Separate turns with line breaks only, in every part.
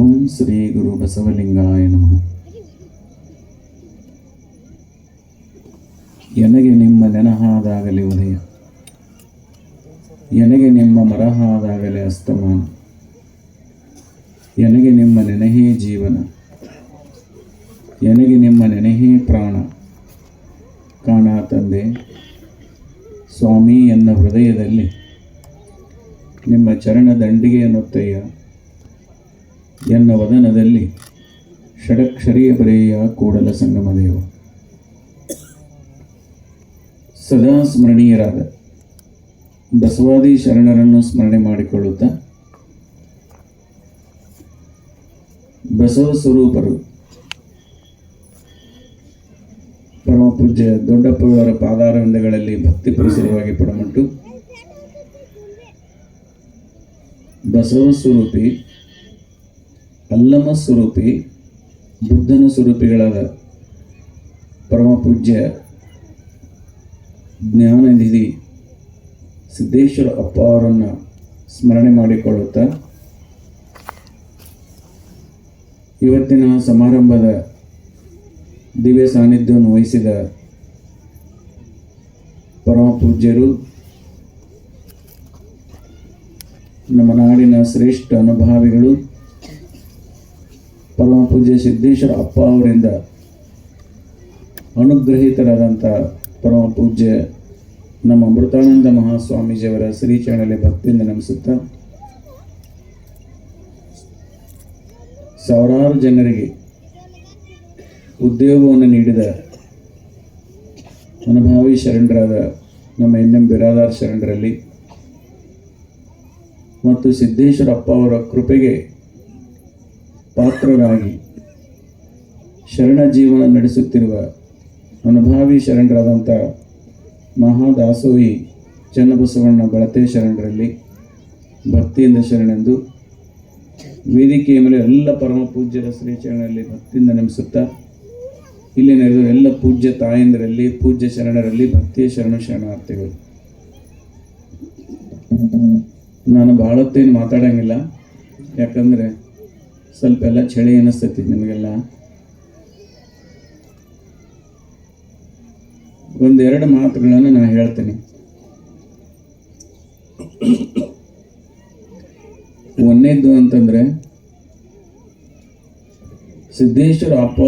ಓಂ ಶ್ರೀ ಗುರು ಬಸವಲಿಂಗಾಯ ನಮಃ. ಎನಗೆ ನಿಮ್ಮ ನೆನಹಾದಾಗಲಿ ಉದಯ, ಎನಗೆ ನಿಮ್ಮ ಮರಹಾದಾಗಲಿ ಅಸ್ತಮಾನ, ಎನಗೆ ನಿಮ್ಮ ನೆನಹೇ ಜೀವನ, ಎನಗೆ ನಿಮ್ಮ ನೆನಹೇ ಪ್ರಾಣ. ಕಾಣ ತಂದೆ ಸ್ವಾಮಿ ಎನ್ನ ಹೃದಯದಲ್ಲಿ ನಿಮ್ಮ ಚರಣ ದಂಡಿಗೆಯನ್ನುತ್ತಯ್ಯ, ಎನ್ನ ವದನದಲ್ಲಿ ಷಡಕ್ಷರಿಯ ಬರೆಯ ಕೂಡಲ ಸಂಗಮದೇವ. ಸದಾ ಸ್ಮರಣೀಯರಾದ ಬಸವಾದಿ ಶರಣರನ್ನು ಸ್ಮರಣೆ ಮಾಡಿಕೊಳ್ಳುತ್ತಾ, ಬಸವ ಸ್ವರೂಪರು ಪರಮ ಪೂಜ್ಯ ದೊಡ್ಡಪ್ಪವರ ಪಾದಾರವಿಂದಗಳಲ್ಲಿ ಭಕ್ತಿಪುರಸರವಾಗಿ ಪಡಮಟ್ಟು ಬಸವ ಸ್ವರೂಪಿ, ಅಲ್ಲಮ ಸ್ವರೂಪಿ, ಬುದ್ಧನ ಸ್ವರೂಪಿಗಳಾದ ಪರಮ ಪೂಜ್ಯ ಜ್ಞಾನನಿಧಿ ಸಿದ್ದೇಶ್ವರ ಅಪ್ಪ ಅವರನ್ನು ಸ್ಮರಣೆ ಮಾಡಿಕೊಳ್ಳುತ್ತಾ, ಇವತ್ತಿನ ಸಮಾರಂಭದ ದಿವ್ಯ ಸಾನ್ನಿಧ್ಯವನ್ನು ವಹಿಸಿದ ಪರಮ ಪೂಜ್ಯರು, ನಮ್ಮ ನಾಡಿನ ಶ್ರೇಷ್ಠ ಅನುಭಾವಿಗಳು, ಪರಮ ಪೂಜ್ಯ ಸಿದ್ದೇಶ್ವರ ಅಪ್ಪ ಅವರಿಂದ ಅನುಗ್ರಹಿತರಾದಂಥ ಪರಮ ಪೂಜ್ಯ ನಮ್ಮ ಅಮೃತಾನಂದ ಮಹಾಸ್ವಾಮೀಜಿಯವರ ಶ್ರೀಚರಣದಲ್ಲಿ ಭಕ್ತಿಯಿಂದ ನಮಿಸುತ್ತಾ, ಸಾವಿರಾರು ಜನರಿಗೆ ಉದ್ಯೋಗವನ್ನು ನೀಡಿದ ಅನುಭಾವಿ ಶರಣರಾದ ನಮ್ಮ ಎನ್ ಬಿರಾದಾರ್ ಶರಣರಲ್ಲಿ ಮತ್ತು ಸಿದ್ದೇಶ್ವರ ಅಪ್ಪ ಅವರ ಕೃಪೆಗೆ ಪಾತ್ರರಾಗಿ ಶರಣ ಜೀವನ ನಡೆಸುತ್ತಿರುವ ಅನುಭಾವಿ ಶರಣರಾದಂಥ ಮಹಾದಾಸೋಹಿ ಚನ್ನಬಸವಣ್ಣ ಬಳತೆ ಶರಣರಲ್ಲಿ ಭಕ್ತಿಯಿಂದ ಶರಣೆಂದು, ವೇದಿಕೆಯ ಮೇಲೆ ಎಲ್ಲ ಪರಮ ಪೂಜ್ಯರ ಶ್ರೀಚರಣರಲ್ಲಿ ಭಕ್ತಿಯಿಂದ ನಮಿಸುತ್ತಾ, ಇಲ್ಲಿ ನಡೆದ ಎಲ್ಲ ಪೂಜ್ಯ ತಾಯಂದರಲ್ಲಿ, ಪೂಜ್ಯ ಶರಣರಲ್ಲಿ ಭಕ್ತಿಯ ಶರಣಾರ್ಥಿಗಳು. ನಾನು ಭಾಳತ್ತೇನು ಮಾತಾಡೋಂಗಿಲ್ಲ, ಯಾಕಂದರೆ ಸ್ವಲ್ಪ ಎಲ್ಲ ಚಳಿ ಅನ್ನಿಸ್ತೈತಿ ನಿಮಗೆಲ್ಲ. ಒಂದೆರಡು ಮಾತುಗಳನ್ನು ನಾನು ಹೇಳ್ತೇನೆ. ಒಂದನೇದ್ದು ಅಂತಂದರೆ, ಸಿದ್ದೇಶ್ವರ ಅಪ್ಪ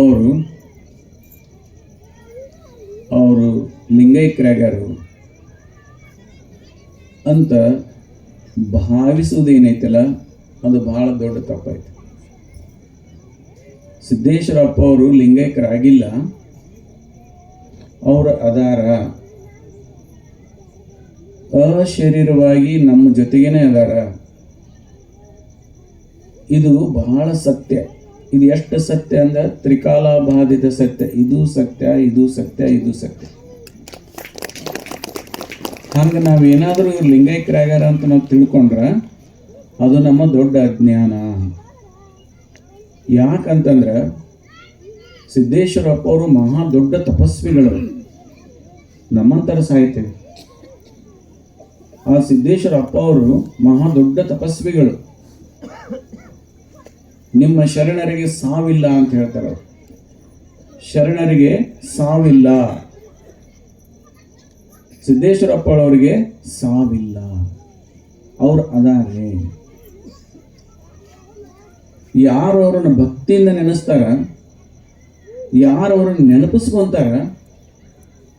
ಅವರು ಲಿಂಗೈಕ್ಯರಾಗ್ಯಾರು ಅಂತ ಭಾವಿಸುವುದೇನೈತಲ್ಲ, ಅದು ಬಹಳ ದೊಡ್ಡ ತಪ್ಪಾಯ್ತು. ಸಿದ್ದೇಶ್ವರ ಅಪ್ಪ ಅವರು ಲಿಂಗೈಕ್ಯರಾಗಿಲ್ಲ, ಅವರ ಅದಾರ ಅಶರೀರವಾಗಿ ನಮ್ಮ ಜೊತೆಗೇನೆ ಅದಾರ. ಇದು ಬಹಳ ಸತ್ಯ. ಇದು ಎಷ್ಟು ಸತ್ಯ ಅಂದ್ರೆ ತ್ರಿಕಾಲಾಬಾಧಿತ ಸತ್ಯ. ಇದು ಸತ್ಯ, ಇದು ಸತ್ಯ, ಇದು ಸತ್ಯ. ಹಂಗೆ ನಾವೇನಾದರೂ ಇವ್ರು ಲಿಂಗೈಕ್ಯರಾಗ್ಯಾರ ಅಂತ ನಾವು ತಿಳ್ಕೊಂಡ್ರೆ ಅದು ನಮ್ಮ ದೊಡ್ಡ ಅಜ್ಞಾನ. ಯಾಕಂತಂದ್ರೆ ಸಿದ್ದೇಶ್ವರಪ್ಪ ಅವರು ಮಹಾ ದೊಡ್ಡ ತಪಸ್ವಿಗಳು, ನಮ್ಮಂತರ ಸಾಹಿತ್ಯ. ಆ ಸಿದ್ದೇಶ್ವರ ಅಪ್ಪ ಅವರು ಮಹಾ ದೊಡ್ಡ ತಪಸ್ವಿಗಳು. ನಿಮ್ಮ ಶರಣರಿಗೆ ಸಾವಿಲ್ಲ ಅಂತ ಹೇಳ್ತಾರೆ ಅವರು. ಶರಣರಿಗೆ ಸಾವಿಲ್ಲ, ಸಿದ್ದೇಶ್ವರಪ್ಪ ಅವರಿಗೆ ಸಾವಿಲ್ಲ, ಅವ್ರು ಅದಾರೆ. ಯಾರು ಅವರನ್ನು ಭಕ್ತಿಯಿಂದ ನೆನೆಸ್ತಾರ, ಯಾರು ಅವರನ್ನು ನೆನಪಿಸ್ಕೊಂತಾರ,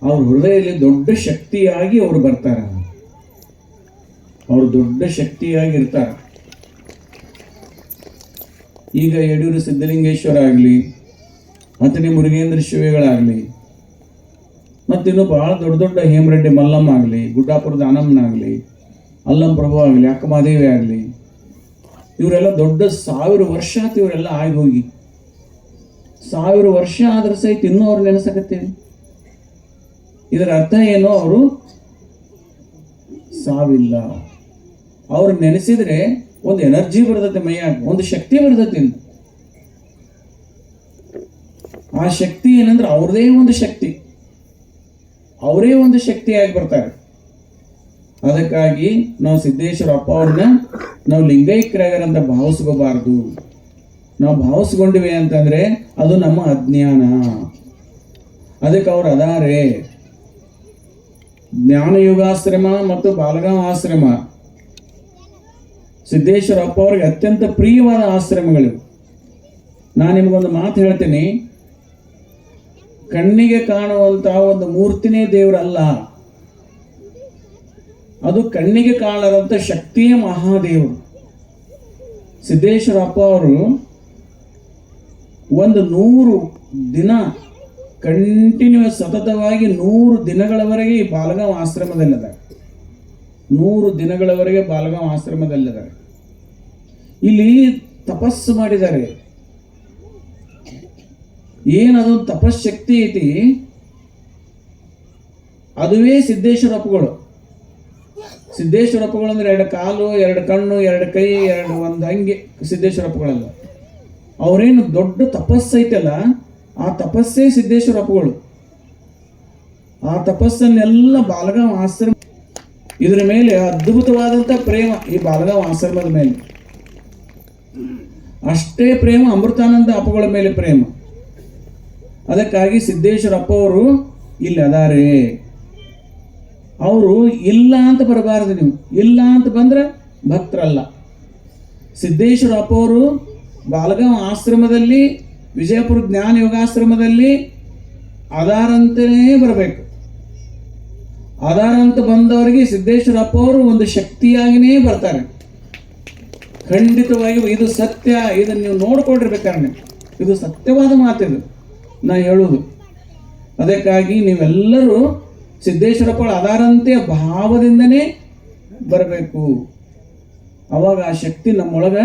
ಅವ್ರ ಹೃದಯದಲ್ಲಿ ದೊಡ್ಡ ಶಕ್ತಿಯಾಗಿ ಅವರು ಬರ್ತಾರ. ಅವರು ದೊಡ್ಡ ಶಕ್ತಿಯಾಗಿರ್ತಾರ. ಈಗ ಯಡೂರು ಸಿದ್ಧಲಿಂಗೇಶ್ವರ ಆಗಲಿ, ಅಥಣಿ ಮುರುಗೇಂದ್ರ ಶಿವೆಗಳಾಗಲಿ, ಮತ್ತಿನ್ನು ಭಾಳ ದೊಡ್ಡ ದೊಡ್ಡ ಹೇಮರೆಡ್ಡಿ ಮಲ್ಲಮ್ಮ ಆಗಲಿ, ಗುಡ್ಡಾಪುರದ ಆನಮ್ಮನಾಗಲಿ, ಅಲ್ಲಂ ಪ್ರಭು ಆಗಲಿ, ಅಕ್ಕಮಾದೇವಿ ಆಗಲಿ, ಇವರೆಲ್ಲ ದೊಡ್ಡ 1000 ವರ್ಷ ಆಯ್ತು ಇವರೆಲ್ಲ ಆಗಿ ಹೋಗಿ. 1000 ವರ್ಷ ಆದ್ರೆ ಸಹಿತ ಇನ್ನೂ ಅವ್ರು ನೆನೆಸಕತ್ತೀವಿ. ಇದರ ಅರ್ಥ ಏನು? ಅವರು ಸಾವಿಲ್ಲ. ಅವ್ರು ನೆನೆಸಿದ್ರೆ ಒಂದು ಎನರ್ಜಿ ಬರ್ತೈತೆ ಮೈಯಾಗ, ಒಂದು ಶಕ್ತಿ ಬರ್ತೈತಿ. ಆ ಶಕ್ತಿ ಏನಂದ್ರೆ ಅವ್ರದೇ ಒಂದು ಶಕ್ತಿ, ಅವರೇ ಒಂದು ಶಕ್ತಿಯಾಗಿ ಬರ್ತಾರೆ. ಅದಕ್ಕಾಗಿ ನಾವು ಸಿದ್ದೇಶ್ವರ ಅಪ್ಪ ಅವ್ರನ್ನ ನಾವು ಲಿಂಗೈಕ್ಯರಾಗರಂತ ಭಾವಿಸ್ಕೋಬಾರ್ದು. ನಾವು ಭಾವಿಸ್ಕೊಂಡಿವೆ ಅಂತಂದ್ರೆ ಅದು ನಮ್ಮ ಅಜ್ಞಾನ. ಅದಕ್ಕೆ ಅವ್ರು ಅದಾರೆ. ಜ್ಞಾನಯುಗಾಶ್ರಮ ಮತ್ತು ಬಾಲಗಾಂವ್ ಆಶ್ರಮ ಸಿದ್ದೇಶ್ವರ ಅಪ್ಪ ಅವ್ರಿಗೆ ಅತ್ಯಂತ ಪ್ರಿಯವಾದ ಆಶ್ರಮಗಳು. ನಾನು ನಿಮಗೊಂದು ಮಾತು ಹೇಳ್ತೀನಿ, ಕಣ್ಣಿಗೆ ಕಾಣುವಂತಹ ಒಂದು ಮೂರ್ತಿನೇ ದೇವರಲ್ಲ, ಅದು ಕಣ್ಣಿಗೆ ಕಾಣದಂತ ಶಕ್ತಿಯೇ ಮಹಾದೇವರು. ಸಿದ್ದೇಶ್ವರ ಅಪ್ಪ ಅವರು ಒಂದು 100 ದಿನ ಕಂಟಿನ್ಯೂಸ್ ಸತತವಾಗಿ 100 ದಿನಗಳವರೆಗೆ ಈ ಬಾಲಗಾಂವ್ ಆಶ್ರಮದಲ್ಲಿದ್ದಾರೆ. 100 ದಿನಗಳವರೆಗೆ ಬಾಲಗಾಂವ್ ಆಶ್ರಮದಲ್ಲಿದ್ದಾರೆ. ಇಲ್ಲಿ ತಪಸ್ಸು ಮಾಡಿದ್ದಾರೆ. ಏನದು ತಪಶಕ್ತಿ ಐತಿ, ಅದುವೇ ಸಿದ್ದೇಶ್ವರಪ್ಪಗಳು. ಸಿದ್ದೇಶ್ವರಪ್ಪಗಳು ಅಂದ್ರೆ 2 ಕಾಲು, 2 ಕಣ್ಣು, 2 ಕೈ, 1 ಅಂಗಿ ಸಿದ್ದೇಶ್ವರಪ್ಪಗಳಲ್ಲ. ಅವರೇನು ದೊಡ್ಡ ತಪಸ್ಸೈತಲ್ಲ, ಆ ತಪಸ್ಸೇ ಸಿದ್ದೇಶ್ವರಪ್ಪಗಳು. ಆ ತಪಸ್ಸನ್ನೆಲ್ಲ ಬಾಲಗಾಂವ್ ಆಶ್ರಮ, ಇದರ ಮೇಲೆ ಅದ್ಭುತವಾದಂಥ ಪ್ರೇಮ ಈ ಬಾಲಗಾಂವ್ ಆಶ್ರಮದ ಮೇಲೆ. ಅಷ್ಟೇ ಪ್ರೇಮ ಅಮೃತಾನಂದ ಅಪ್ಪಗಳ ಮೇಲೆ ಪ್ರೇಮ. ಅದಕ್ಕಾಗಿ ಸಿದ್ದೇಶ್ವರ ಅಪ್ಪ ಅವರು ಇಲ್ಲಿ ಅದಾರೆ. ಅವರು ಇಲ್ಲ ಅಂತ ಬರಬಾರದು. ನೀವು ಇಲ್ಲ ಅಂತ ಬಂದ್ರೆ ಭಕ್ತರಲ್ಲ. ಸಿದ್ದೇಶ್ವರ ಅಪ್ಪ ಅವರು ಬಾಲಗಾಂವ್ ಆಶ್ರಮದಲ್ಲಿ, ವಿಜಯಪುರ ಜ್ಞಾನ ಯೋಗಾಶ್ರಮದಲ್ಲಿ ಅದಾರಂತನೇ ಬರಬೇಕು. ಅದಾರಂತ ಬಂದವರಿಗೆ ಸಿದ್ದೇಶ್ವರ ಅಪ್ಪ ಅವರು ಒಂದು ಶಕ್ತಿಯಾಗಿನೇ ಬರ್ತಾರೆ. ಖಂಡಿತವಾಗಿ ಇದು ಸತ್ಯ. ಇದನ್ನು ನೀವು ನೋಡ್ಕೊಂಡಿರ್ಬೇಕಾದ್ರೆ ಇದು ಸತ್ಯವಾದ ಮಾತಿದು ನಾ ಹೇಳುವುದು. ಅದಕ್ಕಾಗಿ ನೀವೆಲ್ಲರೂ ಸಿದ್ದೇಶ್ವರಪ್ಪಳ ಅದಾರಂತೆ ಭಾವದಿಂದನೇ ಬರಬೇಕು. ಅವಾಗ ಆ ಶಕ್ತಿ ನಮ್ಮೊಳಗೆ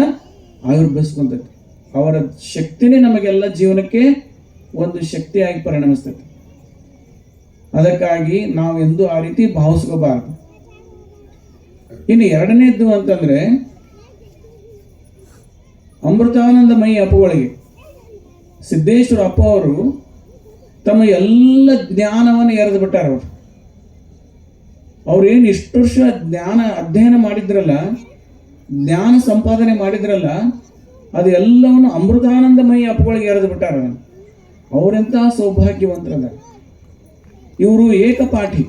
ಆವಿರ್ಭವಿಸ್ಕೊಂತೈತಿ. ಅವರ ಶಕ್ತಿನೇ ನಮಗೆಲ್ಲ ಜೀವನಕ್ಕೆ ಒಂದು ಶಕ್ತಿಯಾಗಿ ಪರಿಣಮಿಸ್ತೈತಿ. ಅದಕ್ಕಾಗಿ ನಾವು ಎಂದೂ ಆ ರೀತಿ ಭಾವಿಸ್ಕೋಬಾರ್ದು. ಇನ್ನು ಎರಡನೇದ್ದು ಅಂತಂದ್ರೆ, ಅಮೃತಾನಂದಮಯಿ ಅಪ್ಪಗಳಿಗೆ ಸಿದ್ದೇಶ್ವರ ಅಪ್ಪ ಅವರು ತಮ್ಮ ಎಲ್ಲ ಜ್ಞಾನವನ್ನು ಎರೆದು ಬಿಟ್ಟಾರ. ಅವ್ರೇನು ಇಷ್ಟು ವರ್ಷ ಜ್ಞಾನ ಅಧ್ಯಯನ ಮಾಡಿದ್ರಲ್ಲ, ಜ್ಞಾನ ಸಂಪಾದನೆ ಮಾಡಿದ್ರಲ್ಲ, ಅದು ಎಲ್ಲವನ್ನು ಅಮೃತಾನಂದಮಯಿ ಅಪ್ಪಗಳಿಗೆ ಎರೆದು ಬಿಟ್ಟಾರ. ಅವರೆಂತಹ ಸೌಭಾಗ್ಯವಂತರದ. ಇವರು ಏಕಪಾಠಿ.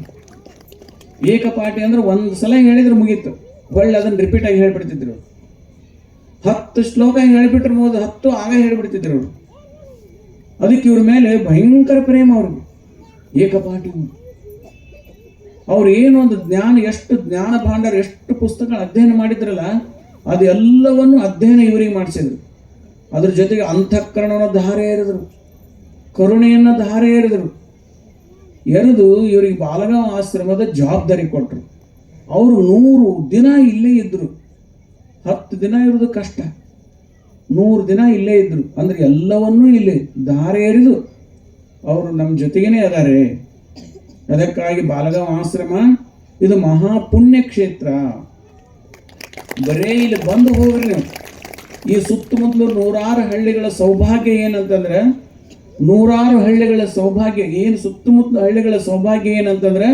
ಏಕಪಾಠಿ ಅಂದ್ರೆ ಒಂದು ಸಲ ಹೇಳಿದ್ರೆ ಮುಗೀತು, ಒಳ್ಳೆ ಅದನ್ನು ರಿಪೀಟ್ ಆಗಿ ಹೇಳ್ಬಿಡ್ತಿದ್ರು. 10 ಶ್ಲೋಕ ಹೇಳಿಬಿಟ್ರೆ 10 ಆಗ ಹೇಳ್ಬಿಡ್ತಿದ್ರು ಅವರು. ಅದಕ್ಕೆ ಇವ್ರ ಮೇಲೆ ಭಯಂಕರ ಪ್ರೇಮ ಅವ್ರಿಗೆ. ಏಕಪಾಠಿ ಅವ್ರು ಏನು ಒಂದು ಜ್ಞಾನ, ಎಷ್ಟು ಜ್ಞಾನ ಭಾಂಡಾರ, ಎಷ್ಟು ಪುಸ್ತಕ ಅಧ್ಯಯನ ಮಾಡಿದ್ರಲ್ಲ, ಅದು ಎಲ್ಲವನ್ನು ಅಧ್ಯಯನ ಇವರಿಗೆ ಮಾಡಿಸಿದ್ರು. ಅದ್ರ ಜೊತೆಗೆ ಅಂತಃಕರಣನ ಧಾರೆ ಎರೆದ್ರು, ಕರುಣೆಯನ್ನ ಧಾರೆ ಎರೆದ್ರು. ಎರೆದು ಇವರಿಗೆ ಬಾಲಗಾಂವ್ ಆಶ್ರಮದ ಜವಾಬ್ದಾರಿ ಕೊಟ್ಟರು. ಅವರು 100 ದಿನ ಇಲ್ಲೇ ಇದ್ರು. 10 ದಿನ ಇರೋದು ಕಷ್ಟ, 100 ದಿನ ಇಲ್ಲೇ ಇದ್ರು. ಅಂದ್ರೆ ಎಲ್ಲವನ್ನೂ ಇಲ್ಲಿ ಧಾರೆ ಎರೆದು ಅವರು ನಮ್ಮ ಜೊತೆಗೇನೆ ಅದಾರೆ. ಅದಕ್ಕಾಗಿ ಬಾಲಗಾಂವ್ ಆಶ್ರಮ ಇದು ಮಹಾಪುಣ್ಯ ಕ್ಷೇತ್ರ. ಬರೇ ಇಲ್ಲಿ ಬಂದು ಹೋಗ್ರಿ ನೀವು. ಈ ಸುತ್ತಮುತ್ತಲು 100 ಹಳ್ಳಿಗಳ ಸೌಭಾಗ್ಯ ಏನಂತಂದ್ರೆ, 100 ಹಳ್ಳಿಗಳ ಸೌಭಾಗ್ಯ ಏನು, ಸುತ್ತಮುತ್ತಲ ಹಳ್ಳಿಗಳ ಸೌಭಾಗ್ಯ ಏನಂತಂದ್ರೆ,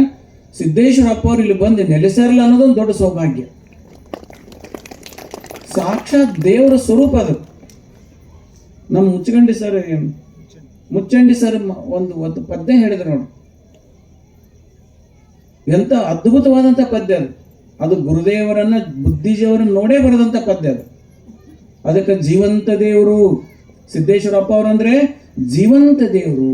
ಸಿದ್ದೇಶ್ವರ ಅಪ್ಪ ಅವ್ರು ಇಲ್ಲಿ ಬಂದು ನೆಲೆಸಾರಲ್ಲ ಅನ್ನೋದೊಂದು ದೊಡ್ಡ ಸೌಭಾಗ್ಯ. ಸಾಕ್ಷಾತ್ ದೇವರ ಸ್ವರೂಪ ಅದು. ನಮ್ಮ ಮುಚ್ಚಂಡಿ ಸರ್ ಒಂದು ಪದ್ಯ ಹೇಳಿದ್ರು ನೋಡಿ, ಎಂತ ಅದ್ಭುತವಾದಂಥ ಪದ್ಯ ಅದು. ಅದು ಗುರುದೇವರನ್ನ, ಬುದ್ಧಿಜಿಯವರನ್ನ ನೋಡೇ ಬರದಂಥ ಪದ್ಯ ಅದು. ಅದಕ್ಕೆ ಜೀವಂತ ದೇವರು ಸಿದ್ದೇಶ್ವರಪ್ಪ ಅವರಂದ್ರೆ ಜೀವಂತ ದೇವರು.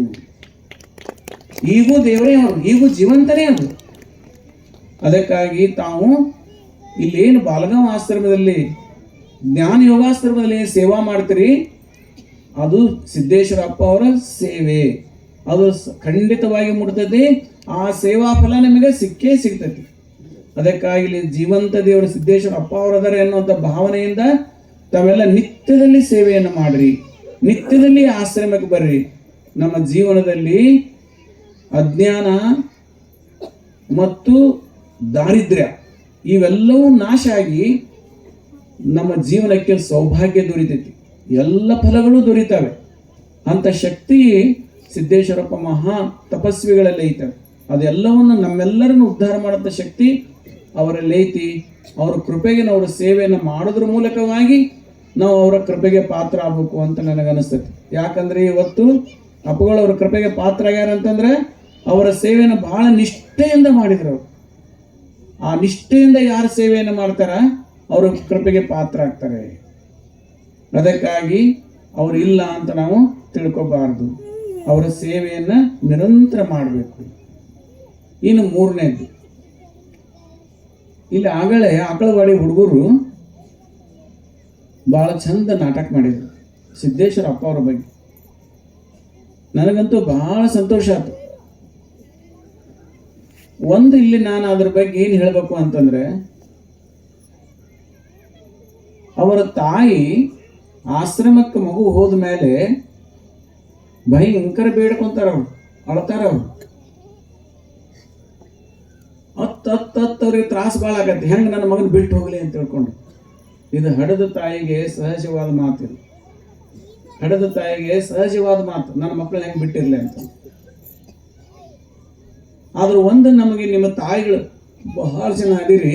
ಈಗೂ ದೇವರೇ ಅವರು, ಈಗೂ ಜೀವಂತನೇ ಅದು. ಅದಕ್ಕಾಗಿ ತಾವು ಇಲ್ಲೇನು ಬಾಲಗಾಂವ್ ಆಶ್ರಮದಲ್ಲಿ, ಜ್ಞಾನ ಯೋಗಾಶ್ರಮದಲ್ಲಿ ಸೇವಾ ಮಾಡ್ತೀರಿ, ಅದು ಸಿದ್ದೇಶ್ವರಪ್ಪ ಅವರ ಸೇವೆ. ಅದು ಖಂಡಿತವಾಗಿ ಮುಟ್ತದೆ. ಆ ಸೇವಾ ಫಲ ನಿಮಗೆ ಸಿಕ್ಕೇ ಸಿಗ್ತೈತಿ. ಅದಕ್ಕಾಗಿ ಇಲ್ಲಿ ಜೀವಂತ ದೇವರು ಸಿದ್ದೇಶ್ವರ ಅಪ್ಪ ಅವರದರೆ ಅನ್ನುವಂಥ ಭಾವನೆಯಿಂದ ತಾವೆಲ್ಲ ನಿತ್ಯದಲ್ಲಿ ಸೇವೆಯನ್ನು ಮಾಡ್ರಿ, ನಿತ್ಯದಲ್ಲಿ ಆಶ್ರಮಕ್ಕೆ ಬರ್ರಿ. ನಮ್ಮ ಜೀವನದಲ್ಲಿ ಅಜ್ಞಾನ ಮತ್ತು ದಾರಿದ್ರ್ಯ ಇವೆಲ್ಲವೂ ನಾಶ ಆಗಿ ನಮ್ಮ ಜೀವನಕ್ಕೆ ಸೌಭಾಗ್ಯ ದೊರೀತೈತಿ, ಎಲ್ಲ ಫಲಗಳು ದೊರೀತವೆ. ಅಂತ ಶಕ್ತಿ ಸಿದ್ದೇಶ್ವರಪ್ಪ ಮಹಾ ತಪಸ್ವಿಗಳಲ್ಲಿ ಐತವೆ. ಅದೆಲ್ಲವನ್ನು ನಮ್ಮೆಲ್ಲರನ್ನು ಉದ್ಧಾರ ಮಾಡೋಂಥ ಶಕ್ತಿ ಅವರಲ್ಲಿ ಐತಿ. ಅವರ ಕೃಪೆಗೆ ನಾವು ಸೇವೆಯನ್ನು ಮಾಡೋದ್ರ ಮೂಲಕವಾಗಿ ನಾವು ಅವರ ಕೃಪೆಗೆ ಪಾತ್ರ ಆಗ್ಬೇಕು ಅಂತ ನನಗನ್ನಿಸ್ತೈತಿ. ಯಾಕಂದ್ರೆ ಇವತ್ತು ಅಪ್ಪಗಳು ಅವ್ರ ಕೃಪೆಗೆ ಪಾತ್ರ ಆಗ್ಯಾರ ಅಂತಂದ್ರೆ ಅವರ ಸೇವೆಯನ್ನು ಬಹಳ ನಿಷ್ಠೆಯಿಂದ ಮಾಡಿದ್ರು ಅವರು. ಆ ನಿಷ್ಠೆಯಿಂದ ಯಾರು ಸೇವೆಯನ್ನು ಮಾಡ್ತಾರ ಅವರು ಕೃಪೆಗೆ ಪಾತ್ರ ಆಗ್ತಾರೆ. ಅದಕ್ಕಾಗಿ ಅವರು ಇಲ್ಲ ಅಂತ ನಾವು ತಿಳ್ಕೊಬಾರ್ದು. ಅವರ ಸೇವೆಯನ್ನು ನಿರಂತರ ಮಾಡಬೇಕು. ಇನ್ನು ಮೂರನೇದು, ಇಲ್ಲಿ ಆಗಲೇ ಆಕಳವಾಡಿ ಹುಡುಗರು ಬಹಳ ಚಂದ ನಾಟಕ ಮಾಡಿದರು ಸಿದ್ದೇಶ್ವರ ಅಪ್ಪ ಅವ್ರ ಬಗ್ಗೆ. ನನಗಂತೂ ಬಹಳ ಸಂತೋಷ ಆಯ್ತು. ಒಂದು ಇಲ್ಲಿ ನಾನು ಅದ್ರ ಬಗ್ಗೆ ಏನು ಹೇಳಬೇಕು ಅಂತಂದ್ರೆ, ಅವರ ತಾಯಿ ಆಶ್ರಮಕ್ಕೆ ಮಗು ಹೋದ ಮೇಲೆ ಭಯಂಕರ ಬೇಡ್ಕೊಂತಾರ ಅವ್ರು, ಅಳ್ತಾರ ಅವ್ರು. ಅವ್ರಿಗೆ ತ್ರಾಸ ಭಾಳ ಆಗತ್ತೆ, ಹೆಂಗೆ ನನ್ನ ಮಗನ ಬಿಟ್ಟು ಹೋಗಲಿ ಅಂತ ಹೇಳ್ಕೊಂಡು. ಇದು ಹಡದ ತಾಯಿಗೆ ಸಹಜವಾದ ಮಾತು. ಇದು ಹಡದ ತಾಯಿಗೆ ಸಹಜವಾದ ಮಾತು, ನನ್ನ ಮಕ್ಕಳು ಹೆಂಗೆ ಬಿಟ್ಟಿರ್ಲಿ ಅಂತ. ಆದ್ರೂ ಒಂದು ನಮಗೆ ನಿಮ್ಮ ತಾಯಿಗಳು ಬಹಳ ಜನ ಅದೀರಿ,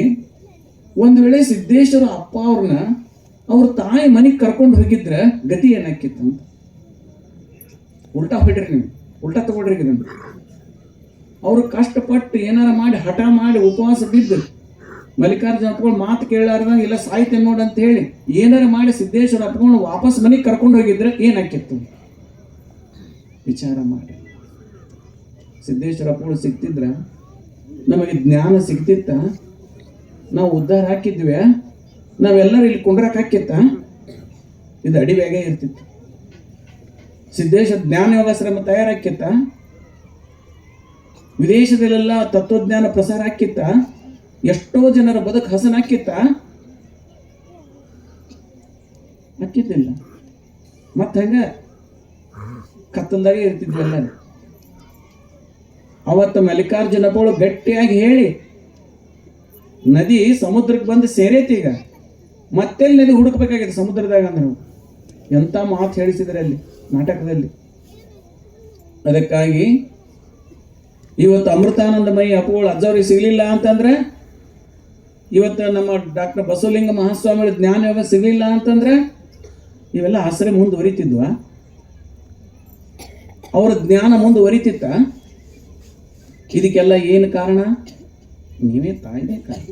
ಒಂದು ವೇಳೆ ಸಿದ್ದೇಶ್ವರ ಅಪ್ಪ ಅವ್ರನ್ನ ಅವ್ರ ತಾಯಿ ಮನೆಗೆ ಕರ್ಕೊಂಡು ಹೋಗಿದ್ರೆ ಗತಿ ಏನಾಕಿತ್ತಂತ. ಉಲ್ಟಾ ಬಿಡ್ರಿ, ನೀವು ಉಲ್ಟಾ ತಗೊಳ್ರಿ. ಇದನ್ನು ಅವರು ಕಷ್ಟಪಟ್ಟು ಏನಾರ ಮಾಡಿ ಹಠ ಮಾಡಿ ಉಪವಾಸ ಬಿದ್ದು ಮಲ್ಲಿಕಾರ್ಜುನ ಅಪ್ಕೊಂಡು ಮಾತು ಕೇಳಾರ್ದಂಗೆ ಇಲ್ಲ ಸಾಯ್ತೇನೆ ನೋಡು ಅಂತ ಹೇಳಿ ಏನಾರ ಮಾಡಿ ಸಿದ್ದೇಶ್ವರ ಅಪ್ಕೊಂಡು ವಾಪಸ್ ಮನೆಗೆ ಕರ್ಕೊಂಡು ಹೋಗಿದ್ರೆ ಏನಾಕಿತ್ತು ವಿಚಾರ ಮಾಡಿ. ಸಿದ್ದೇಶ್ವರ ಅಪ್ಪಗಳು ಸಿಗ್ತಿದ್ರ ನಮಗೆ ಜ್ಞಾನ ಸಿಗ್ತಿತ್ತ, ನಾವು ಉದ್ಧಾರ ಹಾಕಿದ್ವಿ, ನಾವೆಲ್ಲರೂ ಇಲ್ಲಿ ಕುಂಡ್ರಕ್ಕೆ ಹಾಕಿತ್ತ, ಇದು ಅಡಿವ್ಯಾಗೆ ಇರ್ತಿತ್ತು. ಸಿದ್ದೇಶ್ವರ ಜ್ಞಾನ ಯೋಗಾಶ್ರಮ ತಯಾರಾಕಿತ್ತ, ವಿದೇಶದಲ್ಲೆಲ್ಲ ತತ್ವಜ್ಞಾನ ಪ್ರಸಾರ ಹಾಕಿತ್ತ, ಎಷ್ಟೋ ಜನರ ಬದುಕು ಹಸನಾಕಿತ್ತ, ಹಾಕಿದ್ದಿಲ್ಲ. ಮತ್ತೆ ಹಂಗ ಕತ್ತಲ್ದಾಗೆ ಇರ್ತಿದ್ವಿ ಎಲ್ಲರೂ. ಅವತ್ತು ಮಲ್ಲಿಕಾರ್ಜುನಪ್ಪಗಳು ಗಟ್ಟಿಯಾಗಿ ಹೇಳಿ ನದಿ ಸಮುದ್ರಕ್ಕೆ ಬಂದು ಸೇರೈತಿ. ಈಗ ಮತ್ತೆಲ್ಲಿ ನದಿ ಹುಡುಕ್ಬೇಕಾಗಿದೆ ಸಮುದ್ರದಾಗ ಅಂದ್ರೆ ಎಂಥ ಮಾತು ಹೇಳಿಸಿದ್ರೆ ಅಲ್ಲಿ ನಾಟಕದಲ್ಲಿ. ಅದಕ್ಕಾಗಿ ಇವತ್ತು ಅಮೃತಾನಂದಮಯಿ ಅಪ್ಪಗಳು ಅಜ್ಜವ್ರಿಗೆ ಸಿಗಲಿಲ್ಲ ಅಂತಂದ್ರೆ, ಇವತ್ತು ನಮ್ಮ ಡಾಕ್ಟರ್ ಬಸವಲಿಂಗ ಮಹಾಸ್ವಾಮಿ ಜ್ಞಾನ ಯೋಗ ಸಿಗಲಿಲ್ಲ ಅಂತಂದ್ರೆ ಇವೆಲ್ಲ ಆಶ್ರಯ ಮುಂದುವರಿತಿದ್ವ? ಅವರ ಜ್ಞಾನ ಮುಂದುವರಿತಿತ್ತ? ಇದಕ್ಕೆಲ್ಲ ಏನು ಕಾರಣ? ನೀವೇ ತಾಯಿನೇ ಕಾರಣ.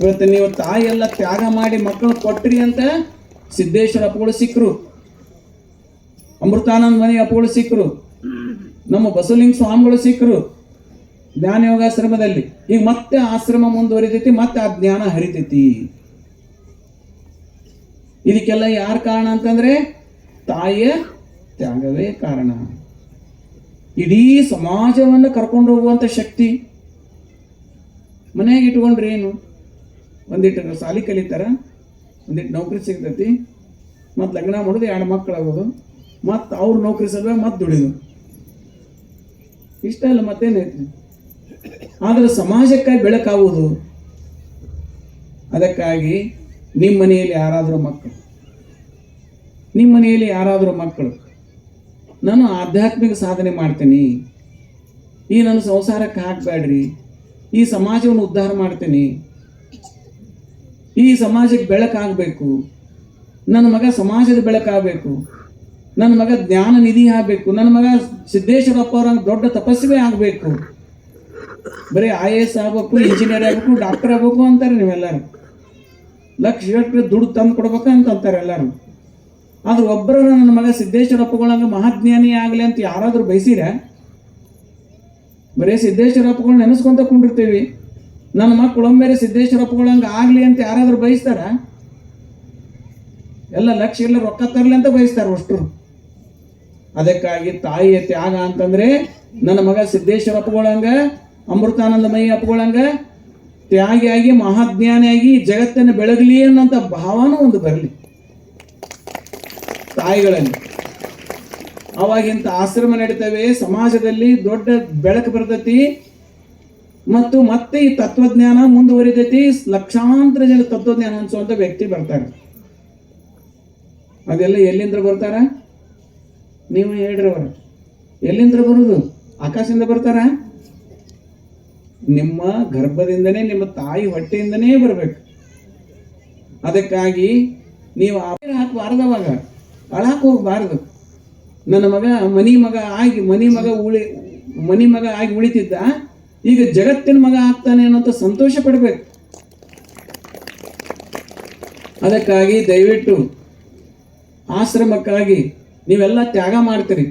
ಇವತ್ತು ನೀವು ತಾಯಿ ಎಲ್ಲ ತ್ಯಾಗ ಮಾಡಿ ಮಕ್ಕಳು ಕೊಟ್ರಿ ಅಂತ ಸಿದ್ದೇಶ್ವರ ಅಪ್ಪಗಳು ಸಿಕ್ಕರು, ಅಮೃತಾನಂದಮಯಿ ಅಪ್ಪಗಳು ಸಿಕ್ಕರು, ನಮ್ಮ ಬಸವಲಿಂಗ ಸ್ವಾಮಿಗಳು ಸಿಕ್ಕರು ಜ್ಞಾನ ಯೋಗಾಶ್ರಮದಲ್ಲಿ. ಈಗ ಮತ್ತೆ ಆಶ್ರಮ ಮುಂದುವರಿತೈತಿ, ಮತ್ತೆ ಆ ಜ್ಞಾನ ಹರಿತೈತಿ. ಇದಕ್ಕೆಲ್ಲ ಯಾರು ಕಾರಣ ಅಂತಂದ್ರೆ ತಾಯಿಯ ತ್ಯಾಗವೇ ಕಾರಣ. ಇಡೀ ಸಮಾಜವನ್ನು ಕರ್ಕೊಂಡು ಹೋಗುವಂಥ ಶಕ್ತಿ ಮನೆಯಾಗ ಇಟ್ಕೊಂಡ್ರೆ ಏನು? ಒಂದಿಟ್ಟು ಸಾಲಿ ಕಲಿತಾರ, ಒಂದಿಟ್ಟು ನೌಕರಿ ಸಿಗ್ತೈತಿ, ಮತ್ತು ಲಗ್ನ ಮಾಡೋದು, 2 ಮಕ್ಕಳಾಗೋದು, ಮತ್ತು ಅವ್ರು ನೌಕರಿ ಸಲುವ ಮತ್ತೆ ದುಡಿದು, ಇಷ್ಟ ಅಲ್ಲ ಮತ್ತೇನೈತಿ. ಆದರೆ ಸಮಾಜಕ್ಕಾಗಿ ಬೆಳಕಾಗುವುದು. ಅದಕ್ಕಾಗಿ ನಿಮ್ಮ ಮನೆಯಲ್ಲಿ ಯಾರಾದರೂ ಮಕ್ಕಳು ನಾನು ಆಧ್ಯಾತ್ಮಿಕ ಸಾಧನೆ ಮಾಡ್ತೀನಿ, ಈ ನನ್ನ ಸಂಸಾರಕ್ಕೆ ಹಾಕಬೇಡ್ರಿ, ಈ ಸಮಾಜವನ್ನು ಉದ್ಧಾರ ಮಾಡ್ತೀನಿ, ಈ ಸಮಾಜಕ್ಕೆ ಬೆಳಕಾಗಬೇಕು, ನನ್ನ ಮಗ ಸಮಾಜದ ಬೆಳಕಾಗಬೇಕು, ನನ್ನ ಮಗ ಜ್ಞಾನ ನಿಧಿ ಆಗಬೇಕು, ನನ್ನ ಮಗ ಸಿದ್ದೇಶ್ವರಪ್ಪ ಅವ್ರಂಗೆ ದೊಡ್ಡ ತಪಸ್ವಿ ಆಗಬೇಕು, ಬರೀ IAS ಆಗಬೇಕು, ಇಂಜಿನಿಯರ್ ಆಗಬೇಕು, ಡಾಕ್ಟರ್ ಆಗಬೇಕು ಅಂತಾರೆ ನೀವೆಲ್ಲರೂ. ಲಕ್ಷ ದುಡ್ಡು ತಂದು ಕೊಡ್ಬೇಕು ಅಂತಾರೆ ಎಲ್ಲರೂ. ಆದ್ರೆ ಒಬ್ಬರ ನನ್ನ ಮಗ ಸಿದ್ದೇಶ್ವರಪ್ಪಗಳಂಗೆ ಮಹಾಜ್ಞಾನಿ ಆಗಲಿ ಅಂತ ಯಾರಾದರೂ ಬಯಸಿರ? ಬರೀ ಸಿದ್ದೇಶ್ವರಪ್ಪಗಳು ನೆನೆಸ್ಕೊಂತ ಕೊಂಡಿರ್ತೀವಿ. ನನ್ನ ಮಕ್ಕಳು ಒಮ್ಮೆರೆ ಸಿದ್ದೇಶ್ವರಪ್ಪಗಳಂಗೆ ಆಗಲಿ ಅಂತ ಯಾರಾದರೂ ಬಯಸ್ತಾರ? ಎಲ್ಲ ಲಕ್ಷ ಎಲ್ಲ ರೊಕ್ಕ ತರಲಿ ಅಂತ ಬಯಸ್ತಾರೆ ಅಷ್ಟರು. ಅದಕ್ಕಾಗಿ ತಾಯಿಯ ತ್ಯಾಗ ಅಂತಂದ್ರೆ ನನ್ನ ಮಗ ಸಿದ್ದೇಶ್ವರಪ್ಪಗಳಂಗ, ಅಮೃತಾನಂದಮಯಿ ಅಪ್ಪಗಳಂಗ ತ್ಯಾಗಿಯಾಗಿ ಮಹಾಜ್ಞಾನಿಯಾಗಿ ಜಗತ್ತನ್ನು ಬೆಳಗಲಿ ಅನ್ನೋಂಥ ಭಾವನೂ ಒಂದು ಬರಲಿ ತಾಯಿಗಳಲ್ಲಿ. ಅವಾಗಿಂತ ಆಶ್ರಮ ನಡೀತವೆ, ಸಮಾಜದಲ್ಲಿ ದೊಡ್ಡ ಬೆಳಕು ಬರ್ತೈತಿ, ಮತ್ತು ಮತ್ತೆ ಈ ತತ್ವಜ್ಞಾನ ಮುಂದುವರಿತೈತಿ. ಲಕ್ಷಾಂತರ ಜನ ತತ್ವಜ್ಞಾನ ಹಂಚುವಂಥ ವ್ಯಕ್ತಿ ಬರ್ತಾರೆ. ಅದೆಲ್ಲ ಎಲ್ಲಿಂದ ಬರ್ತಾರ? ನೀವು ಹೇಳ್ರವ್ರ, ಎಲ್ಲಿಂದ ಬರುವುದು? ಆಕಾಶದಿಂದ ಬರ್ತಾರ? ನಿಮ್ಮ ಗರ್ಭದಿಂದನೇ, ನಿಮ್ಮ ತಾಯಿ ಹೊಟ್ಟೆಯಿಂದನೇ ಬರಬೇಕು. ಅದಕ್ಕಾಗಿ ನೀವು ಹಾಕಬಾರ್ದವಾಗ, ಅಳಾಕ್ ಹೋಗ್ಬಾರ್ದು. ನನ್ನ ಮಗ ಮನಿ ಮಗ ಆಗಿ ಉಳಿತಿದ್ದ, ಈಗ ಜಗತ್ತಿನ ಮಗ ಆಗ್ತಾನೆ ಅನ್ನೋಂಥ ಸಂತೋಷ ಪಡ್ಬೇಕು. ಅದಕ್ಕಾಗಿ ದಯವಿಟ್ಟು ಆಶ್ರಮಕ್ಕಾಗಿ ನೀವೆಲ್ಲ ತ್ಯಾಗ ಮಾಡ್ತೀರಿ,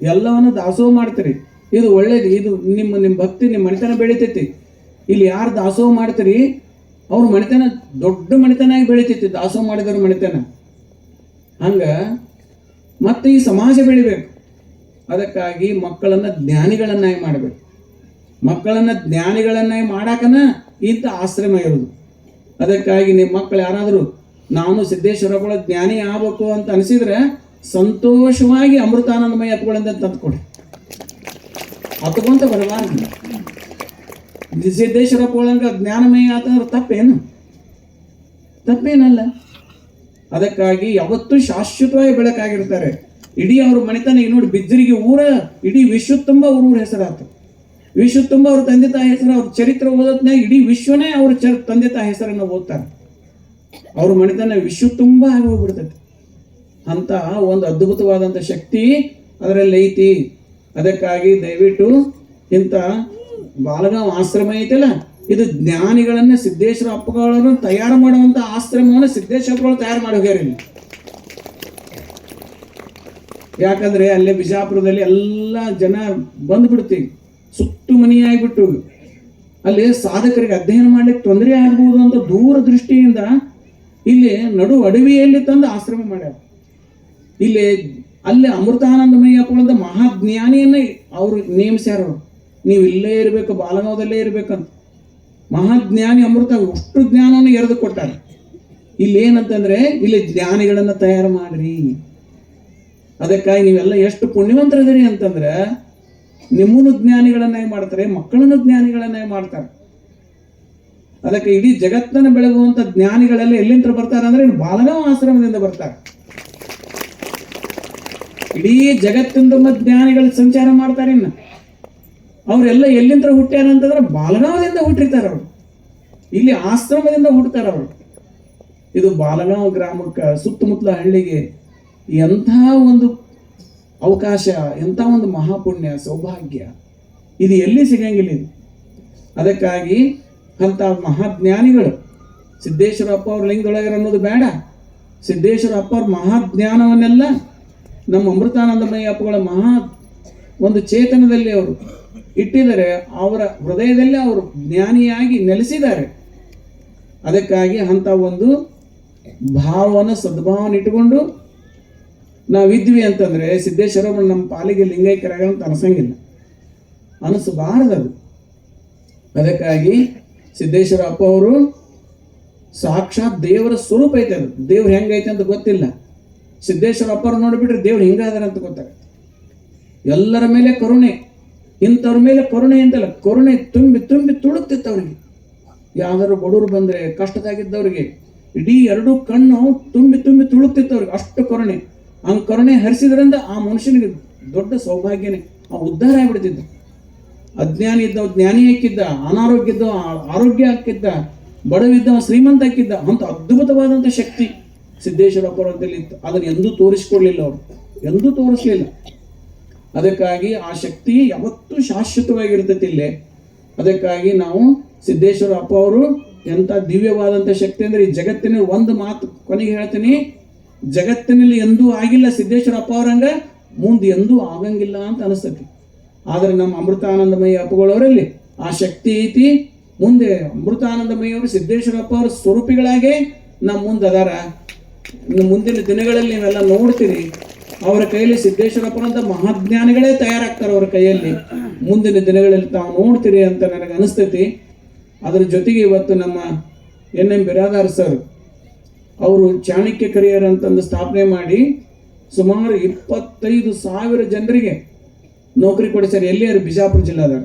ಎಲ್ಲವನ್ನು ದಾಸೋಹ ಮಾಡ್ತೀರಿ. ಇದು ಒಳ್ಳೇದು. ಇದು ನಿಮ್ಮ ಭಕ್ತಿ, ನಿಮ್ಮ ಮಣಿತನ ಬೆಳಿತೈತಿ. ಇಲ್ಲಿ ಯಾರು ದಾಸೋಹ ಮಾಡ್ತೀರಿ ಅವ್ರ ಮಣಿತನ ದೊಡ್ಡ ಮಣಿತನಾಗಿ ಬೆಳಿತೈತಿ, ದಾಸೋಹ ಮಾಡಿದವ್ರ ಮಣಿತನ. ಹಂಗ ಮತ್ತೆ ಈ ಸಮಾಜ ಬೆಳಿಬೇಕು. ಅದಕ್ಕಾಗಿ ಮಕ್ಕಳನ್ನ ಜ್ಞಾನಿಗಳನ್ನಾಗಿ ಮಾಡಬೇಕು. ಮಕ್ಕಳನ್ನ ಜ್ಞಾನಿಗಳನ್ನಾಗಿ ಮಾಡಾಕನ ಇಂಥ ಆಶ್ರಮ ಇರೋದು. ಅದಕ್ಕಾಗಿ ನಿಮ್ಮ ಮಕ್ಕಳು ಯಾರಾದರೂ ನಾನು ಸಿದ್ದೇಶ್ವರ ಜ್ಞಾನಿ ಆಗ್ಬೇಕು ಅಂತ ಅನಿಸಿದ್ರೆ ಸಂತೋಷವಾಗಿ ಅಮೃತಾನಂದಮಯ ಹತ್ಕೊಳ್ಳಂತ ತಂದುಕೊಡಿ. ಹತ್ಕೊಂತ ಬರಬಾರ್ದು. ಸಿದ್ದೇಶ್ವರ ಪೋಳಂಗ ಜ್ಞಾನಮಯ ಆತಂದ್ರೆ ತಪ್ಪೇನಲ್ಲ. ಅದಕ್ಕಾಗಿ ಯಾವತ್ತೂ ಶಾಶ್ವತವಾಗಿ ಬೆಳಕಾಗಿರ್ತಾರೆ. ಇಡೀ ಅವ್ರ ಮನೆತನ ಈಗ ನೋಡಿ, ಬಿಜ್ಜರಿಗೆ ಊರ ಇಡೀ ವಿಶ್ವ ತುಂಬ ಊರ ಹೆಸರಾತು. ವಿಶ್ವ ತುಂಬ ಅವ್ರ ತಂದೆ ತಾಯಿ ಹೆಸರು, ಅವ್ರ ಚರಿತ್ರೆ ಓದೋದ್ನಾಗ ಇಡೀ ವಿಶ್ವನೇ ಅವ್ರ ತಂದೆ ತಾಯಿ ಹೆಸರನ್ನು ಓದ್ತಾರೆ. ಅವ್ರ ಮನೆತನ ವಿಶ್ವ ತುಂಬ ಆಗಿ ಹೋಗ್ಬಿಡ್ತೈತಿ. ಅಂತ ಒಂದು ಅದ್ಭುತವಾದಂಥ ಶಕ್ತಿ ಅದರಲ್ಲಿ ಐತಿ. ಅದಕ್ಕಾಗಿ ದಯವಿಟ್ಟು ಇಂಥ ಬಾಲಗಾಂವ್ ಆಶ್ರಮ ಐತಲ್ಲ, ಇದು ಜ್ಞಾನಿಗಳನ್ನ ಸಿದ್ದೇಶ್ವರ ಅಪ್ಪಗಳನ್ನು ತಯಾರು ಮಾಡುವಂತ ಆಶ್ರಮವನ್ನು ಸಿದ್ದೇಶ್ವರಗಳು ತಯಾರು ಮಾಡಿ ಹೋಗ್ಯಾರ. ಯಾಕಂದ್ರೆ ಅಲ್ಲೇ ಬಿಜಾಪುರದಲ್ಲಿ ಎಲ್ಲ ಜನ ಬಂದ್ಬಿಡ್ತೀವಿ, ಸುತ್ತು ಮನೆಯಾಗಿಬಿಟ್ಟು ಅಲ್ಲಿ ಸಾಧಕರಿಗೆ ಅಧ್ಯಯನ ಮಾಡ್ಲಿಕ್ಕೆ ತೊಂದರೆ ಆಗ್ಬೋದು ಅಂತ ದೂರದೃಷ್ಟಿಯಿಂದ ಇಲ್ಲಿ ನಡು ಅಡವಿಯಲ್ಲಿ ತಂದು ಆಶ್ರಮ ಮಾಡ್ಯಾರ. ಇಲ್ಲಿ ಅಲ್ಲಿ ಅಮೃತಾನಂದಮಯ್ಯ ಅಪ್ಪಗಳಂತ ಮಹಾಜ್ಞಾನಿಯನ್ನ ಅವರು ನೇಮಿಸ್ಯಾರ. ನೀವು ಇಲ್ಲೇ ಇರಬೇಕು, ಬಾಲಗಾಂವದಲ್ಲೇ ಇರ್ಬೇಕಂತ. ಮಹಾಜ್ಞಾನಿ ಅಮೃತ ಅಷ್ಟು ಜ್ಞಾನವನ್ನು ಎರೆದು ಕೊಟ್ಟಾರೆ. ಇಲ್ಲಿ ಏನಂತಂದ್ರೆ ಇಲ್ಲಿ ಜ್ಞಾನಿಗಳನ್ನ ತಯಾರು ಮಾಡ್ರಿ. ಅದಕ್ಕಾಗಿ ನೀವೆಲ್ಲ ಎಷ್ಟು ಪುಣ್ಯವಂತರದಿರಿ ಅಂತಂದ್ರೆ ನಿಮ್ಮನ್ನು ಜ್ಞಾನಿಗಳನ್ನಾಗಿ ಮಾಡ್ತಾರೆ, ಮಕ್ಕಳನ್ನು ಜ್ಞಾನಿಗಳನ್ನಾಗಿ ಮಾಡ್ತಾರೆ. ಅದಕ್ಕೆ ಇಡೀ ಜಗತ್ತನ್ನು ಬೆಳಗುವಂತ ಜ್ಞಾನಿಗಳೆಲ್ಲ ಎಲ್ಲಿಂದ ಬರ್ತಾರೆ ಅಂದ್ರೆ ಬಾಲಗಾಂವ್ ಆಶ್ರಮದಿಂದ ಬರ್ತಾರೆ. ಇಡೀ ಜಗತ್ತಿನ ಜ್ಞಾನಿಗಳು ಸಂಚಾರ ಮಾಡ್ತಾರೆ. ಇನ್ನು ಅವರೆಲ್ಲ ಎಲ್ಲಿಂದ ಹುಟ್ಟ್ಯಾರ ಅಂತಂದ್ರೆ ಬಾಲಗಾಂವದಿಂದ ಹುಟ್ಟಿರ್ತಾರೆ ಅವರು. ಇಲ್ಲಿ ಆಶ್ರಮದಿಂದ ಹುಟ್ಟುತ್ತಾರೆ ಅವರು. ಇದು ಬಾಲಗಾಂವ್ ಗ್ರಾಮಕ್ಕೆ ಸುತ್ತಮುತ್ತಲ ಹಳ್ಳಿಗೆ ಎಂಥ ಒಂದು ಅವಕಾಶ, ಎಂಥ ಒಂದು ಮಹಾಪುಣ್ಯ ಸೌಭಾಗ್ಯ, ಇದು ಎಲ್ಲಿ ಸಿಗಂಗಿಲ್ಲ ಇದು. ಅದಕ್ಕಾಗಿ ಅಂಥ ಮಹಾಜ್ಞಾನಿಗಳು ಸಿದ್ದೇಶ್ವರ ಅಪ್ಪ ಅವ್ರ ಲಿಂಗದೊಳಗರ ಅನ್ನೋದು ಬೇಡ. ಸಿದ್ದೇಶ್ವರ ಅಪ್ಪ ಅವ್ರ ಮಹಾಜ್ಞಾನವನ್ನೆಲ್ಲ ನಮ್ಮ ಅಮೃತಾನಂದಮಯ್ಯ ಅಪ್ಪಗಳ ಒಂದು ಚೇತನದಲ್ಲಿ ಅವರು ಇಟ್ಟಿದ್ದಾರೆ. ಅವರ ಹೃದಯದಲ್ಲಿ ಅವರು ಜ್ಞಾನಿಯಾಗಿ ನೆಲೆಸಿದ್ದಾರೆ. ಅದಕ್ಕಾಗಿ ಅಂಥ ಒಂದು ಭಾವನ ಸದ್ಭಾವನ ಇಟ್ಟುಕೊಂಡು ನಾವಿದ್ವಿ ಅಂತಂದ್ರೆ ಸಿದ್ದೇಶ್ವರ ನಮ್ಮ ಪಾಲಿಗೆ ಲಿಂಗೈಕ್ಯರಾಗಂತ ಅನಿಸಂಗಿಲ್ಲ, ಅನಿಸಬಾರದದು. ಅದಕ್ಕಾಗಿ ಸಿದ್ದೇಶ್ವರ ಅಪ್ಪ ಅವರು ಸಾಕ್ಷಾತ್ ದೇವರ ಸ್ವರೂಪ ಐತೆ. ಅದು ದೇವ್ರು ಹೆಂಗೈತೆ ಅಂತ ಗೊತ್ತಿಲ್ಲ. ಸಿದ್ದೇಶ್ವರ ಅಪ್ಪರು ನೋಡಿಬಿಟ್ರೆ ದೇವ್ರು ಹಿಂಗಾದಾರ ಅಂತ ಗೊತ್ತಾಗ. ಎಲ್ಲರ ಮೇಲೆ ಕರುಣೆ, ಇಂಥವ್ರ ಮೇಲೆ ಕರುಣೆ ಅಂತಲ್ಲ, ಕರುಣೆ ತುಂಬಿ ತುಂಬಿ ತುಳುಕ್ತಿತ್ತು ಅವ್ರಿಗೆ. ಯಾವ್ದಾದ್ರು ಬಡವರು ಬಂದ್ರೆ, ಕಷ್ಟದಾಗಿದ್ದವ್ರಿಗೆ ಇಡೀ ಎರಡು ಕಣ್ಣು ತುಂಬಿ ತುಂಬಿ ತುಳುಕ್ತಿತ್ತು ಅವ್ರಿಗೆ, ಅಷ್ಟು ಕರುಣೆ. ಹಂಗೆ ಕರುಣೆ ಹರಿಸಿದ್ರಿಂದ ಆ ಮನುಷ್ಯನಿಗೆ ದೊಡ್ಡ ಸೌಭಾಗ್ಯನೇ, ಆ ಉದ್ಧಾರ ಆಗ್ಬಿಡ್ತಿದ್ದ. ಅಜ್ಞಾನಿ ಇದ್ದವ ಜ್ಞಾನಿ ಹಾಕಿದ್ದ, ಅನಾರೋಗ್ಯ ಇದ್ದವ ಆರೋಗ್ಯ ಹಾಕಿದ್ದ, ಬಡವಿದ್ದವ ಶ್ರೀಮಂತ ಹಾಕಿದ್ದ. ಅಂತ ಅದ್ಭುತವಾದಂಥ ಶಕ್ತಿ ಸಿದ್ದೇಶ್ವರಪ್ಪರಲ್ಲಿ ಇತ್ತು. ಅದನ್ನು ಎಂದೂ ತೋರಿಸ್ಕೊಡ್ಲಿಲ್ಲ ಅವರು, ಎಂದೂ ತೋರಿಸ್ಲಿಲ್ಲ. ಅದಕ್ಕಾಗಿ ಆ ಶಕ್ತಿ ಯಾವತ್ತೂ ಶಾಶ್ವತವಾಗಿರ್ತೈತಿ ಇಲ್ಲೇ. ಅದಕ್ಕಾಗಿ ನಾವು ಸಿದ್ದೇಶ್ವರ ಅಪ್ಪ ಅವರು ಎಂಥ ದಿವ್ಯವಾದಂಥ ಶಕ್ತಿ ಅಂದರೆ ಈ ಜಗತ್ತಿನ ಒಂದು ಮಾತು ಕೊನೆಗೆ ಹೇಳ್ತೀನಿ, ಜಗತ್ತಿನಲ್ಲಿ ಎಂದೂ ಆಗಿಲ್ಲ ಸಿದ್ದೇಶ್ವರ ಅಪ್ಪ ಅವರಂಗ, ಮುಂದೆ ಎಂದೂ ಆಗಂಗಿಲ್ಲ ಅಂತ ಅನಿಸ್ತೈತಿ. ಆದರೆ ನಮ್ಮ ಅಮೃತಾನಂದಮಯ್ಯ ಅಪ್ಪಗಳವರಲ್ಲಿ ಆ ಶಕ್ತಿ ಐತಿ. ಮುಂದೆ ಅಮೃತಾನಂದಮಯ್ಯವರು ಸಿದ್ದೇಶ್ವರಪ್ಪ ಅವರ ಸ್ವರೂಪಿಗಳಾಗೆ ನಮ್ಮ ಮುಂದೆ ಅದಾರ. ಮುಂದಿನ ದಿನಗಳಲ್ಲಿ ನೀವೆಲ್ಲ ನೋಡ್ತೀರಿ, ಅವರ ಕೈಯಲ್ಲಿ ಸಿದ್ದೇಶ್ವರಪ್ಪನಂತ ಮಹಾಜ್ಞಾನಿಗಳೇ ತಯಾರಾಗ್ತಾರೆ ಅವರ ಕೈಯಲ್ಲಿ. ಮುಂದಿನ ದಿನಗಳಲ್ಲಿ ತಾವು ನೋಡ್ತೀರಿ ಅಂತ ನನಗೆ ಅನಿಸ್ತೈತಿ. ಅದರ ಜೊತೆಗೆ ಇವತ್ತು ನಮ್ಮ NM ಬಿರಾದಾರ್ ಸರ್ ಅವರು ಚಾಣಕ್ಯ ಕರಿಯರ್ ಅಂತಂದು ಸ್ಥಾಪನೆ ಮಾಡಿ ಸುಮಾರು 25,000 ಜನರಿಗೆ ನೌಕರಿ ಕೊಡಿಸ್ಯಾರ. ಎಲ್ಲಿಯಾರು? ಬಿಜಾಪುರ ಜಿಲ್ಲಾದಾಗ.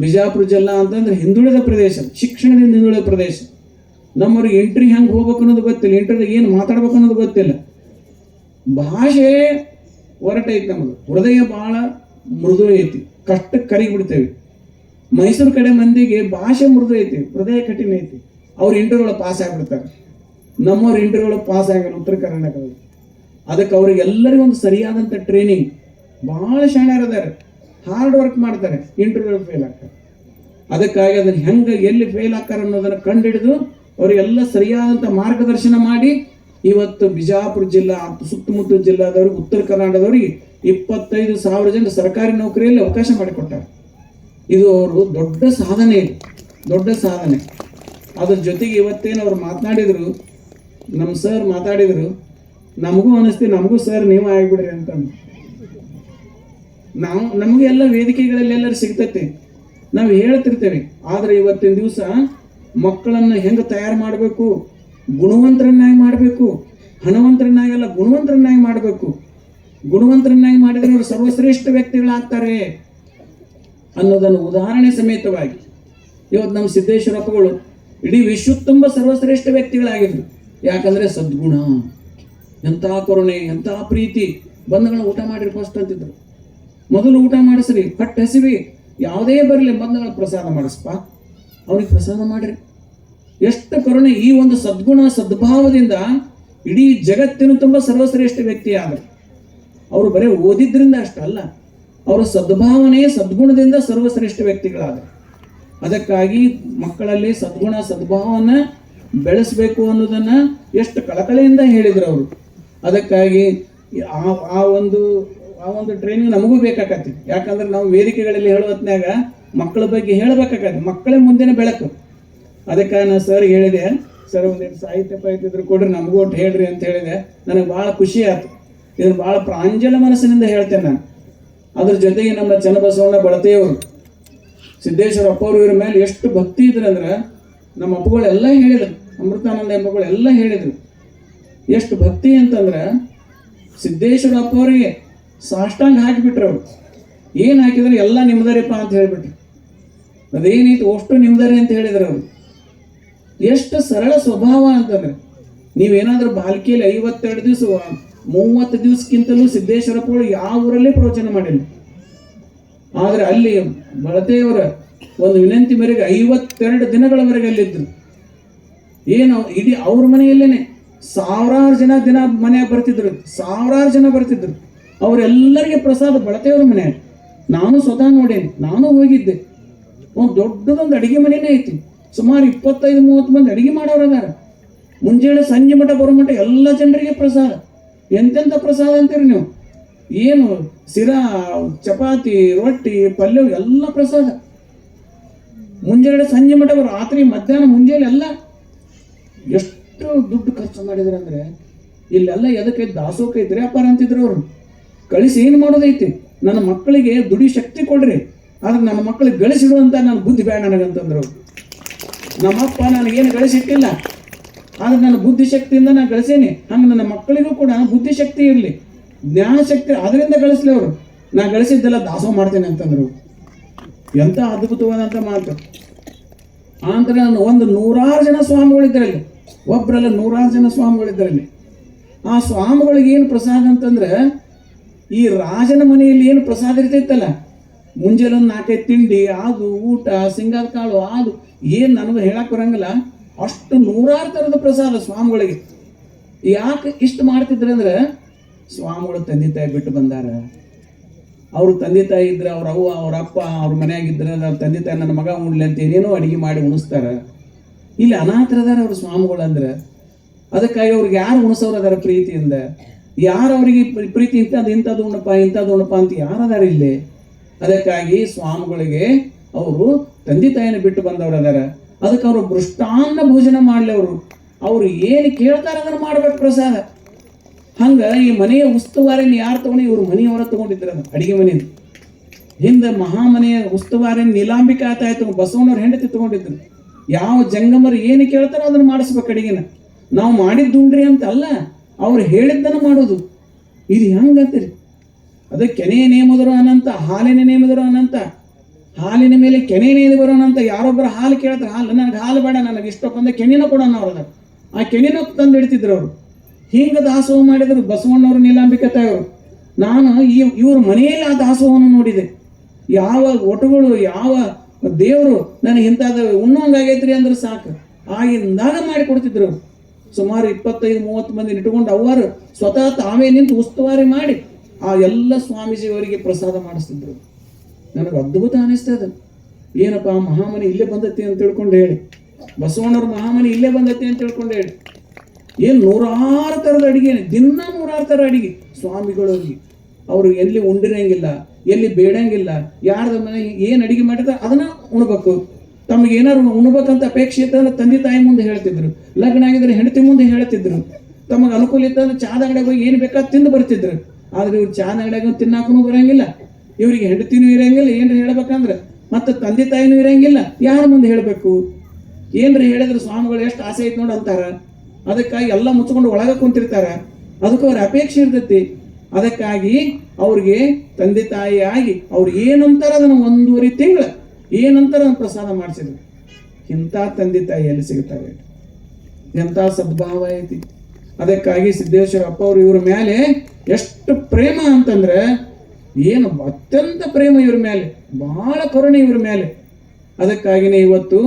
ಬಿಜಾಪುರ ಜಿಲ್ಲಾ ಅಂತಂದ್ರೆ ಹಿಂದುಳಿದ ಪ್ರದೇಶ, ಶಿಕ್ಷಣದಿಂದ ಹಿಂದುಳಿದ ಪ್ರದೇಶ. ನಮ್ಮವ್ರಿಗೆ ಎಂಟ್ರಿ ಹೆಂಗೆ ಹೋಗ್ಬೇಕು ಅನ್ನೋದು ಗೊತ್ತಿಲ್ಲ, ಎಂಟ್ರಿದಾಗ ಏನು ಮಾತಾಡ್ಬೇಕು ಅನ್ನೋದು ಗೊತ್ತಿಲ್ಲ. ಭಾಷೆ ಹೊರಟೈತಿ, ನಮ್ಮದು ಹೃದಯ ಭಾಳ ಮೃದು ಐತಿ, ಕಷ್ಟಕ್ಕೆ ಕರಿಗಿ ಬಿಡ್ತೇವೆ. ಮೈಸೂರು ಕಡೆ ಮಂದಿಗೆ ಭಾಷೆ ಮೃದು ಐತಿ, ಹೃದಯ ಕಠಿಣ ಐತಿ. ಅವ್ರು ಇಂಟರ್ವ್ಯೂಗಳ ಪಾಸ್ ಆಗ್ಬಿಡ್ತಾರೆ. ನಮ್ಮವ್ರ ಇಂಟರ್ವ್ಯೂಗಳು ಪಾಸ್ ಆಗಲ್ಲ ಉತ್ತರ ಕರ್ನಾಟಕದಲ್ಲಿ. ಅದಕ್ಕೆ ಅವ್ರಿಗೆ ಎಲ್ಲರಿಗೂ ಒಂದು ಸರಿಯಾದಂಥ ಟ್ರೈನಿಂಗ್, ಭಾಳ ಶಾಣ್ಯರಿದ್ದಾರೆ, ಹಾರ್ಡ್ ವರ್ಕ್ ಮಾಡ್ತಾರೆ, ಇಂಟರ್ವ್ಯೂ ಫೇಲ್ ಆಗ್ತಾರೆ. ಅದಕ್ಕಾಗಿ ಅದನ್ನು ಹೆಂಗೆ ಎಲ್ಲಿ ಫೇಲ್ ಆಗ್ತಾರ ಅನ್ನೋದನ್ನು ಕಂಡುಹಿಡಿದು ಅವರಿಗೆಲ್ಲ ಸರಿಯಾದಂಥ ಮಾರ್ಗದರ್ಶನ ಮಾಡಿ ಇವತ್ತು ಬಿಜಾಪುರ ಜಿಲ್ಲಾ ಸುತ್ತಮುತ್ತ ಜಿಲ್ಲಾದವ್ರಿಗೆ, ಉತ್ತರ ಕರ್ನಾಟಕದವ್ರಿಗೆ 25,000 ಜನ ಸರ್ಕಾರಿ ನೌಕರಿಯಲ್ಲಿ ಅವಕಾಶ ಮಾಡಿಕೊಟ್ಟಾರೆ. ಇದು ಅವರು ದೊಡ್ಡ ಸಾಧನೆ, ದೊಡ್ಡ ಸಾಧನೆ. ಅದ್ರ ಜೊತೆಗೆ ಇವತ್ತೇನು ಅವ್ರು ಮಾತನಾಡಿದರು, ನಮ್ಮ ಸರ್ ಮಾತಾಡಿದರು, ನಮಗೂ ಅನಿಸ್ತೀವಿ, ನಮಗೂ ಸರ್ ನೀವು ಆಗಿಬಿಡ್ರಿ ಅಂತ. ನಮಗೆ ಎಲ್ಲ ವೇದಿಕೆಗಳಲ್ಲಿ ಎಲ್ಲರೂ ಸಿಗ್ತೈತೆ, ನಾವು ಹೇಳ್ತಿರ್ತೇವೆ. ಆದರೆ ಇವತ್ತಿನ ದಿವಸ ಮಕ್ಕಳನ್ನು ಹೆಂಗೆ ತಯಾರು ಮಾಡಬೇಕು, ಗುಣವಂತರನ್ನಾಗಿ ಮಾಡಬೇಕು, ಹಣವಂತರನ್ನಾಗಲ್ಲ ಗುಣವಂತರನ್ನಾಗಿ ಮಾಡಬೇಕು. ಗುಣವಂತರನ್ನಾಗಿ ಮಾಡಿದರೆ ಅವರು ಸರ್ವಶ್ರೇಷ್ಠ ವ್ಯಕ್ತಿಗಳಾಗ್ತಾರೆ ಅನ್ನೋದನ್ನು ಉದಾಹರಣೆ ಸಮೇತವಾಗಿ ಇವತ್ತು ನಮ್ಮ ಸಿದ್ದೇಶ್ವರಪ್ಪಗಳು ಇಡೀ ವಿಶ್ವ ತುಂಬ ಸರ್ವಶ್ರೇಷ್ಠ ವ್ಯಕ್ತಿಗಳಾಗಿದ್ರು. ಯಾಕಂದರೆ ಸದ್ಗುಣ, ಎಂಥ ಕರುಣೆ, ಎಂಥ ಪ್ರೀತಿ. ಬಂಧುಗಳನ್ನ ಊಟ ಮಾಡಿರಿ ಫಸ್ಟ್ ಅಂತಿದ್ರು. ಮೊದಲು ಊಟ ಮಾಡಿಸ್ರಿ, ಪಟ್ಟು ಹಸಿವಿ ಯಾವುದೇ ಬರಲಿ ಬಂಧುಗಳ ಪ್ರಸಾದ ಮಾಡಿಸ್ಪ, ಅವ್ರಿಗೆ ಪ್ರಸಾದ ಮಾಡಿರಿ. ಎಷ್ಟು ಕರುಣೆ! ಈ ಒಂದು ಸದ್ಗುಣ ಸದ್ಭಾವದಿಂದ ಇಡೀ ಜಗತ್ತಿನ ತುಂಬ ಸರ್ವಶ್ರೇಷ್ಠ ವ್ಯಕ್ತಿ ಆದರು. ಅವರು ಬರೀ ಓದಿದ್ರಿಂದ ಅಷ್ಟಲ್ಲ, ಅವರ ಸದ್ಭಾವನೆ ಸದ್ಗುಣದಿಂದ ಸರ್ವಶ್ರೇಷ್ಠ ವ್ಯಕ್ತಿಗಳಾದರು. ಅದಕ್ಕಾಗಿ ಮಕ್ಕಳಲ್ಲಿ ಸದ್ಗುಣ ಸದ್ಭಾವನ ಬೆಳೆಸಬೇಕು ಅನ್ನೋದನ್ನು ಎಷ್ಟು ಕಳಕಳಿಯಿಂದ ಹೇಳಿದರು ಅವರು. ಅದಕ್ಕಾಗಿ ಆ ಒಂದು ಟ್ರೈನಿಂಗ್ ನಮಗೂ ಬೇಕಾಗತ್ತೆ. ಯಾಕಂದ್ರೆ ನಾವು ವೇದಿಕೆಗಳಲ್ಲಿ ಹೇಳೋ ಹೊತ್ನ್ಯಾಗ ಮಕ್ಕಳ ಬಗ್ಗೆ ಹೇಳಬೇಕಾಗತ್ತೆ, ಮಕ್ಕಳೇ ಮುಂದಿನ ಬೆಳಕು. ಅದಕ್ಕಾಗಿ ನಾನು ಸರ್ ಹೇಳಿದೆ, ಸರ್ ಒಂದೇನು ಸಾಹಿತ್ಯ ಇದ್ರು ಕೊಡ್ರಿ ನಮಗೂ ಒಟ್ಟು ಹೇಳ್ರಿ ಅಂತ ಹೇಳಿದೆ. ನನಗೆ ಭಾಳ ಖುಷಿ ಆಯ್ತು. ಇದನ್ನು ಭಾಳ ಪ್ರಾಂಜಲ ಮನಸ್ಸಿನಿಂದ ಹೇಳ್ತೇನೆ ನಾನು. ಅದ್ರ ಜೊತೆಗೆ ನಮ್ಮ ಚನ್ನಬಸವಣ್ಣ ಬಳತೆಯವರು, ಸಿದ್ದೇಶ್ವರಪ್ಪ ಅವರು ಇವ್ರ ಮೇಲೆ ಎಷ್ಟು ಭಕ್ತಿ ಇದ್ರು ಅಂದ್ರೆ ನಮ್ಮ ಅಪ್ಪಗಳೆಲ್ಲ ಹೇಳಿದರು, ಅಮೃತಾನಂದ ಎಂಬಗಳೆಲ್ಲ ಹೇಳಿದರು. ಎಷ್ಟು ಭಕ್ತಿ ಅಂತಂದ್ರೆ ಸಿದ್ದೇಶ್ವರಪ್ಪ ಅವರಿಗೆ ಸಾಷ್ಟಾಂಗ ಹಾಕಿಬಿಟ್ರು. ಅವರು ಏನು ಹಾಕಿದ್ರೆ ಎಲ್ಲ ನಿಮ್ದರಿಪ್ಪ ಅಂತ ಹೇಳಿಬಿಟ್ರು. ಅದೇನೈತಿ ಅಷ್ಟು ನಿಮ್ದರಿ ಅಂತ ಹೇಳಿದ್ರು ಅವರು. ಎಷ್ಟು ಸರಳ ಸ್ವಭಾವ ಅಂತಂದ್ರೆ, ನೀವೇನಾದ್ರೂ ಬಾಲ್ಕಿಯಲ್ಲಿ 52 ದಿವಸ 30 ದಿವಸಕ್ಕಿಂತಲೂ ಸಿದ್ದೇಶ್ವರಪ್ಪಗಳು ಯಾವ ಊರಲ್ಲೇ ಪ್ರವಚನ ಮಾಡಿಲ್ಲ. ಆದರೆ ಅಲ್ಲಿ ಬಳತೆಯವರ ಒಂದು ವಿನಂತಿ ಮೇರೆಗೆ 52 ದಿನಗಳವರೆಗೆ ಅಲ್ಲಿದ್ದರು. ಏನು ಇಡೀ ಅವ್ರ ಮನೆಯಲ್ಲೇನೆ ಸಾವಿರಾರು ಜನ ದಿನ ಮನೆಯಾಗ ಬರ್ತಿದ್ರು, ಸಾವಿರಾರು ಜನ ಬರ್ತಿದ್ರು. ಅವರೆಲ್ಲರಿಗೆ ಪ್ರಸಾದ ಬಳತೆಯವ್ರ ಮನೆಯಾಗ ನಾನು ಸ್ವತಃ ನೋಡೇನೆ, ನಾನು ಹೋಗಿದ್ದೆ. ಒಂದು ದೊಡ್ಡದೊಂದು ಅಡಿಗೆ ಮನೆಯೇ ಐತಿ, ಸುಮಾರು 25-30 ಮಂದಿ ಅಡಿಗೆ ಮಾಡೋರು ಅದಾರ. ಮುಂಜಾನೆ ಸಂಜೆ ಮಠ ಬರೋ ಮಠ ಎಲ್ಲ ಜನರಿಗೆ ಪ್ರಸಾದ. ಎಂತೆಂಥ ಪ್ರಸಾದ ಅಂತೀರಿ ನೀವು, ಏನು ಸಿರಾ, ಚಪಾತಿ, ರೊಟ್ಟಿ, ಪಲ್ಯ ಎಲ್ಲ ಪ್ರಸಾದ. ಮುಂಜಾನೆ ಸಂಜೆ ಮಠ ರಾತ್ರಿ ಮಧ್ಯಾಹ್ನ ಮುಂಜಾನೆ ಎಲ್ಲ ಎಷ್ಟು ದುಡ್ಡು ಖರ್ಚು ಮಾಡಿದ್ರು ಅಂದರೆ, ಇಲ್ಲೆಲ್ಲ ಎದಕ್ಕೆ ದಾಸೋಕ ಐತ್ರಿ ವ್ಯಾಪಾರ ಅಂತಿದ್ರು ಅವರು. ಕಳಿಸಿ ಏನು ಮಾಡೋದೈತಿ, ನನ್ನ ಮಕ್ಕಳಿಗೆ ದುಡಿ ಶಕ್ತಿ ಕೊಡ್ರಿ, ಆದ್ರೆ ನನ್ನ ಮಕ್ಕಳಿಗೆ ಗಳಿಸಿಡುವಂತ ನನ್ನ ಬುದ್ಧಿ ಬೇಡ ನನಗಂತಂದ್ರು. ನಮ್ಮಪ್ಪ ನನಗೇನು ಗಳಿಸಿಟ್ಟಿಲ್ಲ, ಆದ್ರೆ ನನ್ನ ಬುದ್ಧಿಶಕ್ತಿಯಿಂದ ನಾನು ಗಳಿಸೇನೆ. ಹಂಗೆ ನನ್ನ ಮಕ್ಕಳಿಗೂ ಕೂಡ ಬುದ್ಧಿಶಕ್ತಿ ಇರಲಿ, ಜ್ಞಾನ ಶಕ್ತಿ, ಅದರಿಂದ ಗಳಿಸ್ಲಿ ಅವರು. ನಾ ಗಳಿಸಿದ್ದೆಲ್ಲ ದಾಸೋಹ ಮಾಡ್ತೇನೆ ಅಂತಂದ್ರು. ಎಂಥ ಅದ್ಭುತವಾದಂಥ ಮಾತು. ಆಂತರ ಒಂದು 100 ಜನ ಸ್ವಾಮಿಗಳಿದ್ದರಲ್ಲಿ, ಒಬ್ಬರಲ್ಲ 100 ಜನ ಸ್ವಾಮಿಗಳಿದ್ದರಲ್ಲಿ. ಆ ಸ್ವಾಮಿಗಳಿಗೆ ಏನು ಪ್ರಸಾದ ಅಂತಂದ್ರೆ, ಈ ರಾಜನ ಮನೆಯಲ್ಲಿ ಏನು ಪ್ರಸಾದ ಇರ್ತೈತಲ್ಲ, ಮುಂಜಾನೆ ಒಂದು 4-5 ತಿಂಡಿ, ಅದು ಊಟ, ಸಿಂಗಾದ ಕಾಳು, ಅದು ಏನು ನನಗೆ ಹೇಳಕ್ಕೆ ಬರಂಗಿಲ್ಲ, ಅಷ್ಟು 100 ಥರದ ಪ್ರಸಾದ ಸ್ವಾಮಿಗಳಿಗೆ. ಯಾಕೆ ಇಷ್ಟು ಮಾಡ್ತಿದ್ರು ಅಂದ್ರೆ, ಸ್ವಾಮಿಗಳು ತಂದೆ ತಾಯಿ ಬಿಟ್ಟು ಬಂದಾರ. ಅವರು ತಂದೆ ತಾಯಿ ಇದ್ರೆ, ಅವ್ರ ಅವ್ವ ಅವ್ರ ಅಪ್ಪ ಅವ್ರ ಮನೆಯಾಗಿದ್ರೆ ಅವ್ರ ತಂದೆ ತಾಯಿ ನನ್ನ ಮಗ ಉಣ್ಲಿ ಅಂತ ಏನೇನೋ ಅಡುಗೆ ಮಾಡಿ ಉಣಿಸ್ತಾರ. ಇಲ್ಲಿ ಅನಾಥರದಾರ ಅವ್ರ ಸ್ವಾಮಿಗಳು ಅಂದ್ರೆ. ಅದಕ್ಕಾಗಿ ಅವ್ರಿಗೆ ಯಾರು ಉಣಿಸೋರು ಅದಾರ ಪ್ರೀತಿಯಿಂದ, ಯಾರು ಅವರಿಗೆ ಪ್ರೀತಿ ಇಂಥದ್ದು ಉಣ್ಣಪ್ಪ ಅಂತ ಯಾರದಾರ ಇಲ್ಲಿ. ಅದಕ್ಕಾಗಿ ಸ್ವಾಮಿಗಳಿಗೆ ಅವರು ತಂದೆ ತಾಯಿನ ಬಿಟ್ಟು ಬಂದವರು ಅದಾರ. ಅದಕ್ಕೆ ಅವರು ಮೃಷ್ಟಾನ್ನ ಭೋಜನ ಮಾಡಲಿ. ಅವರು ಏನು ಕೇಳ್ತಾರೆ ಅದನ್ನು ಮಾಡ್ಬೇಕು ಪ್ರಸಾದ. ಹಂಗೆ ಈ ಮನೆಯ ಉಸ್ತುವಾರಿನ ಯಾರು ತಗೊಂಡು, ಇವ್ರು ಮನೆಯವರ ತಗೊಂಡಿದ್ರು. ಅದು ಅಡಿಗೆ ಮನೆಯಿಂದ ಹಿಂದೆ ಮಹಾಮನೆಯ ಉಸ್ತುವಾರಿನ ನೀಲಾಂಬಿಕೆ ಆಯ್ತು ಬಸವಣ್ಣವ್ರ ಹೆಂಡತಿ ತಗೊಂಡಿದ್ರು. ಯಾವ ಜಂಗಮರು ಏನು ಕೇಳ್ತಾರೋ ಅದನ್ನು ಮಾಡಿಸ್ಬೇಕು ಅಡಿಗೆನ. ನಾವು ಮಾಡಿದ್ದುಂಡ್ರಿ ಅಂತ ಅಲ್ಲ, ಅವ್ರು ಹೇಳಿದ್ದನ್ನು ಮಾಡೋದು. ಇದು ಹೆಂಗಂತೀರಿ? ಅದಕ್ಕೆ ಕೆನೆಯ ನೇಮದರು ಅನಂತ, ಹಾಲಿನ ನೇಮದರು ಅನಂತ. ಹಾಲಿನ ಮೇಲೆ ಕೆನೆ ನೇಮದರು ಅನಂತ. ಯಾರೊಬ್ಬರು ಹಾಲು ಕೇಳ್ತಾರೆ, ಹಾಲು ನನಗೆ ಹಾಲು ಬೇಡ, ನನಗೆ ಇಷ್ಟಕ್ಕೊಂದು ಕೆನೆನ ಕೊಡೋಣ ಅವ್ರದ. ಆ ಕೆನೆನ ತಂದು ಇಡ್ತಿದ್ರು ಅವರು. ಹಿಂಗೆ ದಾಸೋಹ ಮಾಡಿದ್ರು ಬಸವಣ್ಣವರು, ನೀಲಾಂಬಿಕೆ ತಾಯಿಯವರು. ನಾನು ಇವ್ರ ಮನೆಯಲ್ಲಿ ಆ ದಾಸೋಹವನ್ನು ನೋಡಿದೆ. ಯಾವ ಒಟುಗಳು, ಯಾವ ದೇವರು ನನಗೆ ಇಂಥದ್ದು ಉಣ್ಣೋಂಗಾಗೈತ್ರಿ ಅಂದ್ರೆ ಸಾಕು, ಆಗಿಂದಾಗ ಮಾಡಿಕೊಡ್ತಿದ್ರು. ಸುಮಾರು 25-30 ಮಂದಿ ಇಟ್ಕೊಂಡು ಅವರು ಸ್ವತಃ ತಾವೇ ನಿಂತು ಉಸ್ತುವಾರಿ ಮಾಡಿ ಆ ಎಲ್ಲ ಸ್ವಾಮೀಜಿಯವರಿಗೆ ಪ್ರಸಾದ ಮಾಡಿಸ್ತಿದ್ರು. ನನಗೆ ಅದ್ಭುತ ಅನಿಸ್ತದೆ. ಏನಪ್ಪ ಮಹಾಮನಿ ಇಲ್ಲೇ ಬಂದತಿ ಅಂತ ತಿಳ್ಕೊಂಡು ಹೇಳಿ, ಬಸವಣ್ಣವ್ರ ಮಹಾಮನಿ ಇಲ್ಲೇ ಬಂದತಿ ಅಂತ ತಿಳ್ಕೊಂಡು ಹೇಳಿ, ಏನು 106 ಥರದ ಅಡಿಗೆ, ದಿನ 106 ಥರ ಅಡಿಗೆ ಸ್ವಾಮಿಗಳವ್ರಿಗೆ. ಅವರು ಎಲ್ಲಿ ಉಂಡಿರಂಗಿಲ್ಲ, ಎಲ್ಲಿ ಬೇಡಂಗಿಲ್ಲ, ಯಾರ್ದ ಮನೆ ಏನು ಅಡಿಗೆ ಮಾಡಿದ್ರೆ ಅದನ್ನ ಉಣ್ಬೇಕು. ತಮಗೆ ಏನಾರು ಉಣ್ಬೇಕಂತ ಅಪೇಕ್ಷೆ ಇತ್ತಂದ್ರೆ ತಂದೆ ತಾಯಿ ಮುಂದೆ ಹೇಳ್ತಿದ್ರು, ಲಗ್ನ ಆಗಿದ್ರೆ ಹೆಂಡತಿ ಮುಂದೆ ಹೇಳ್ತಿದ್ರು, ತಮಗೆ ಅನುಕೂಲ ಇತ್ತಂದ್ರೆ ಚಾದ ಅಂಗಡಿಗೆ ಹೋಗಿ ಏನು ಬೇಕಾದ ತಿಂದು ಬರ್ತಿದ್ರು. ಆದ್ರೆ ಇವ್ರು ಚಾದ ಅಂಗಡಿಯಾಗ ತಿನ್ನಾಕೂ ಬರಂಗಿಲ್ಲ, ಇವರಿಗೆ ಹೆಂಡತಿನೂ ಇರಂಗಿಲ್ಲ, ಏನ್ರ ಹೇಳ್ಬೇಕಂದ್ರೆ ಮತ್ತೆ ತಂದೆ ತಾಯಿನೂ ಇರಂಗಿಲ್ಲ, ಯಾರ ಮುಂದೆ ಹೇಳಬೇಕು? ಏನ್ರ ಹೇಳಿದ್ರೆ ಸ್ವಾಮಿಗಳು ಎಷ್ಟು ಆಸೆ ಐತೆ ನೋಡಿ ಅಂತಾರ. ಅದಕ್ಕಾಗಿ ಎಲ್ಲ ಮುಚ್ಕೊಂಡು ಒಳಗೆ ಕುಂತಿರ್ತಾರ. ಅದಕ್ಕೆ ಅವ್ರ ಅಪೇಕ್ಷೆ ಇರ್ತೈತಿ. ಅದಕ್ಕಾಗಿ ಅವ್ರಿಗೆ ತಂದೆ ತಾಯಿಯಾಗಿ ಅವ್ರು ಏನಂತಾರ ಅದನ್ನು 1.5 ತಿಂಗಳು ಏನಂತಾರ ಅದನ್ನು ಪ್ರಸಾದ ಮಾಡಿಸಿದ್ರು. ಇಂಥ ತಂದೆ ತಾಯಿ ಎಲ್ಲಿ ಸಿಗ್ತಾರೆ? ಎಂಥ ಸದ್ಭಾವ ಐತಿ. ಅದಕ್ಕಾಗಿ ಸಿದ್ದೇಶ್ವರ ಅಪ್ಪ ಅವರು ಇವ್ರ ಮೇಲೆ ಎಷ್ಟು ಪ್ರೇಮ ಅಂತಂದ್ರೆ ಏನು ಅತ್ಯಂತ ಪ್ರೇಮ ಇವ್ರ ಮೇಲೆ, ಬಹಳ ಕರುಣೆ ಇವ್ರ ಮೇಲೆ. ಅದಕ್ಕಾಗಿನೇ ಇವತ್ತು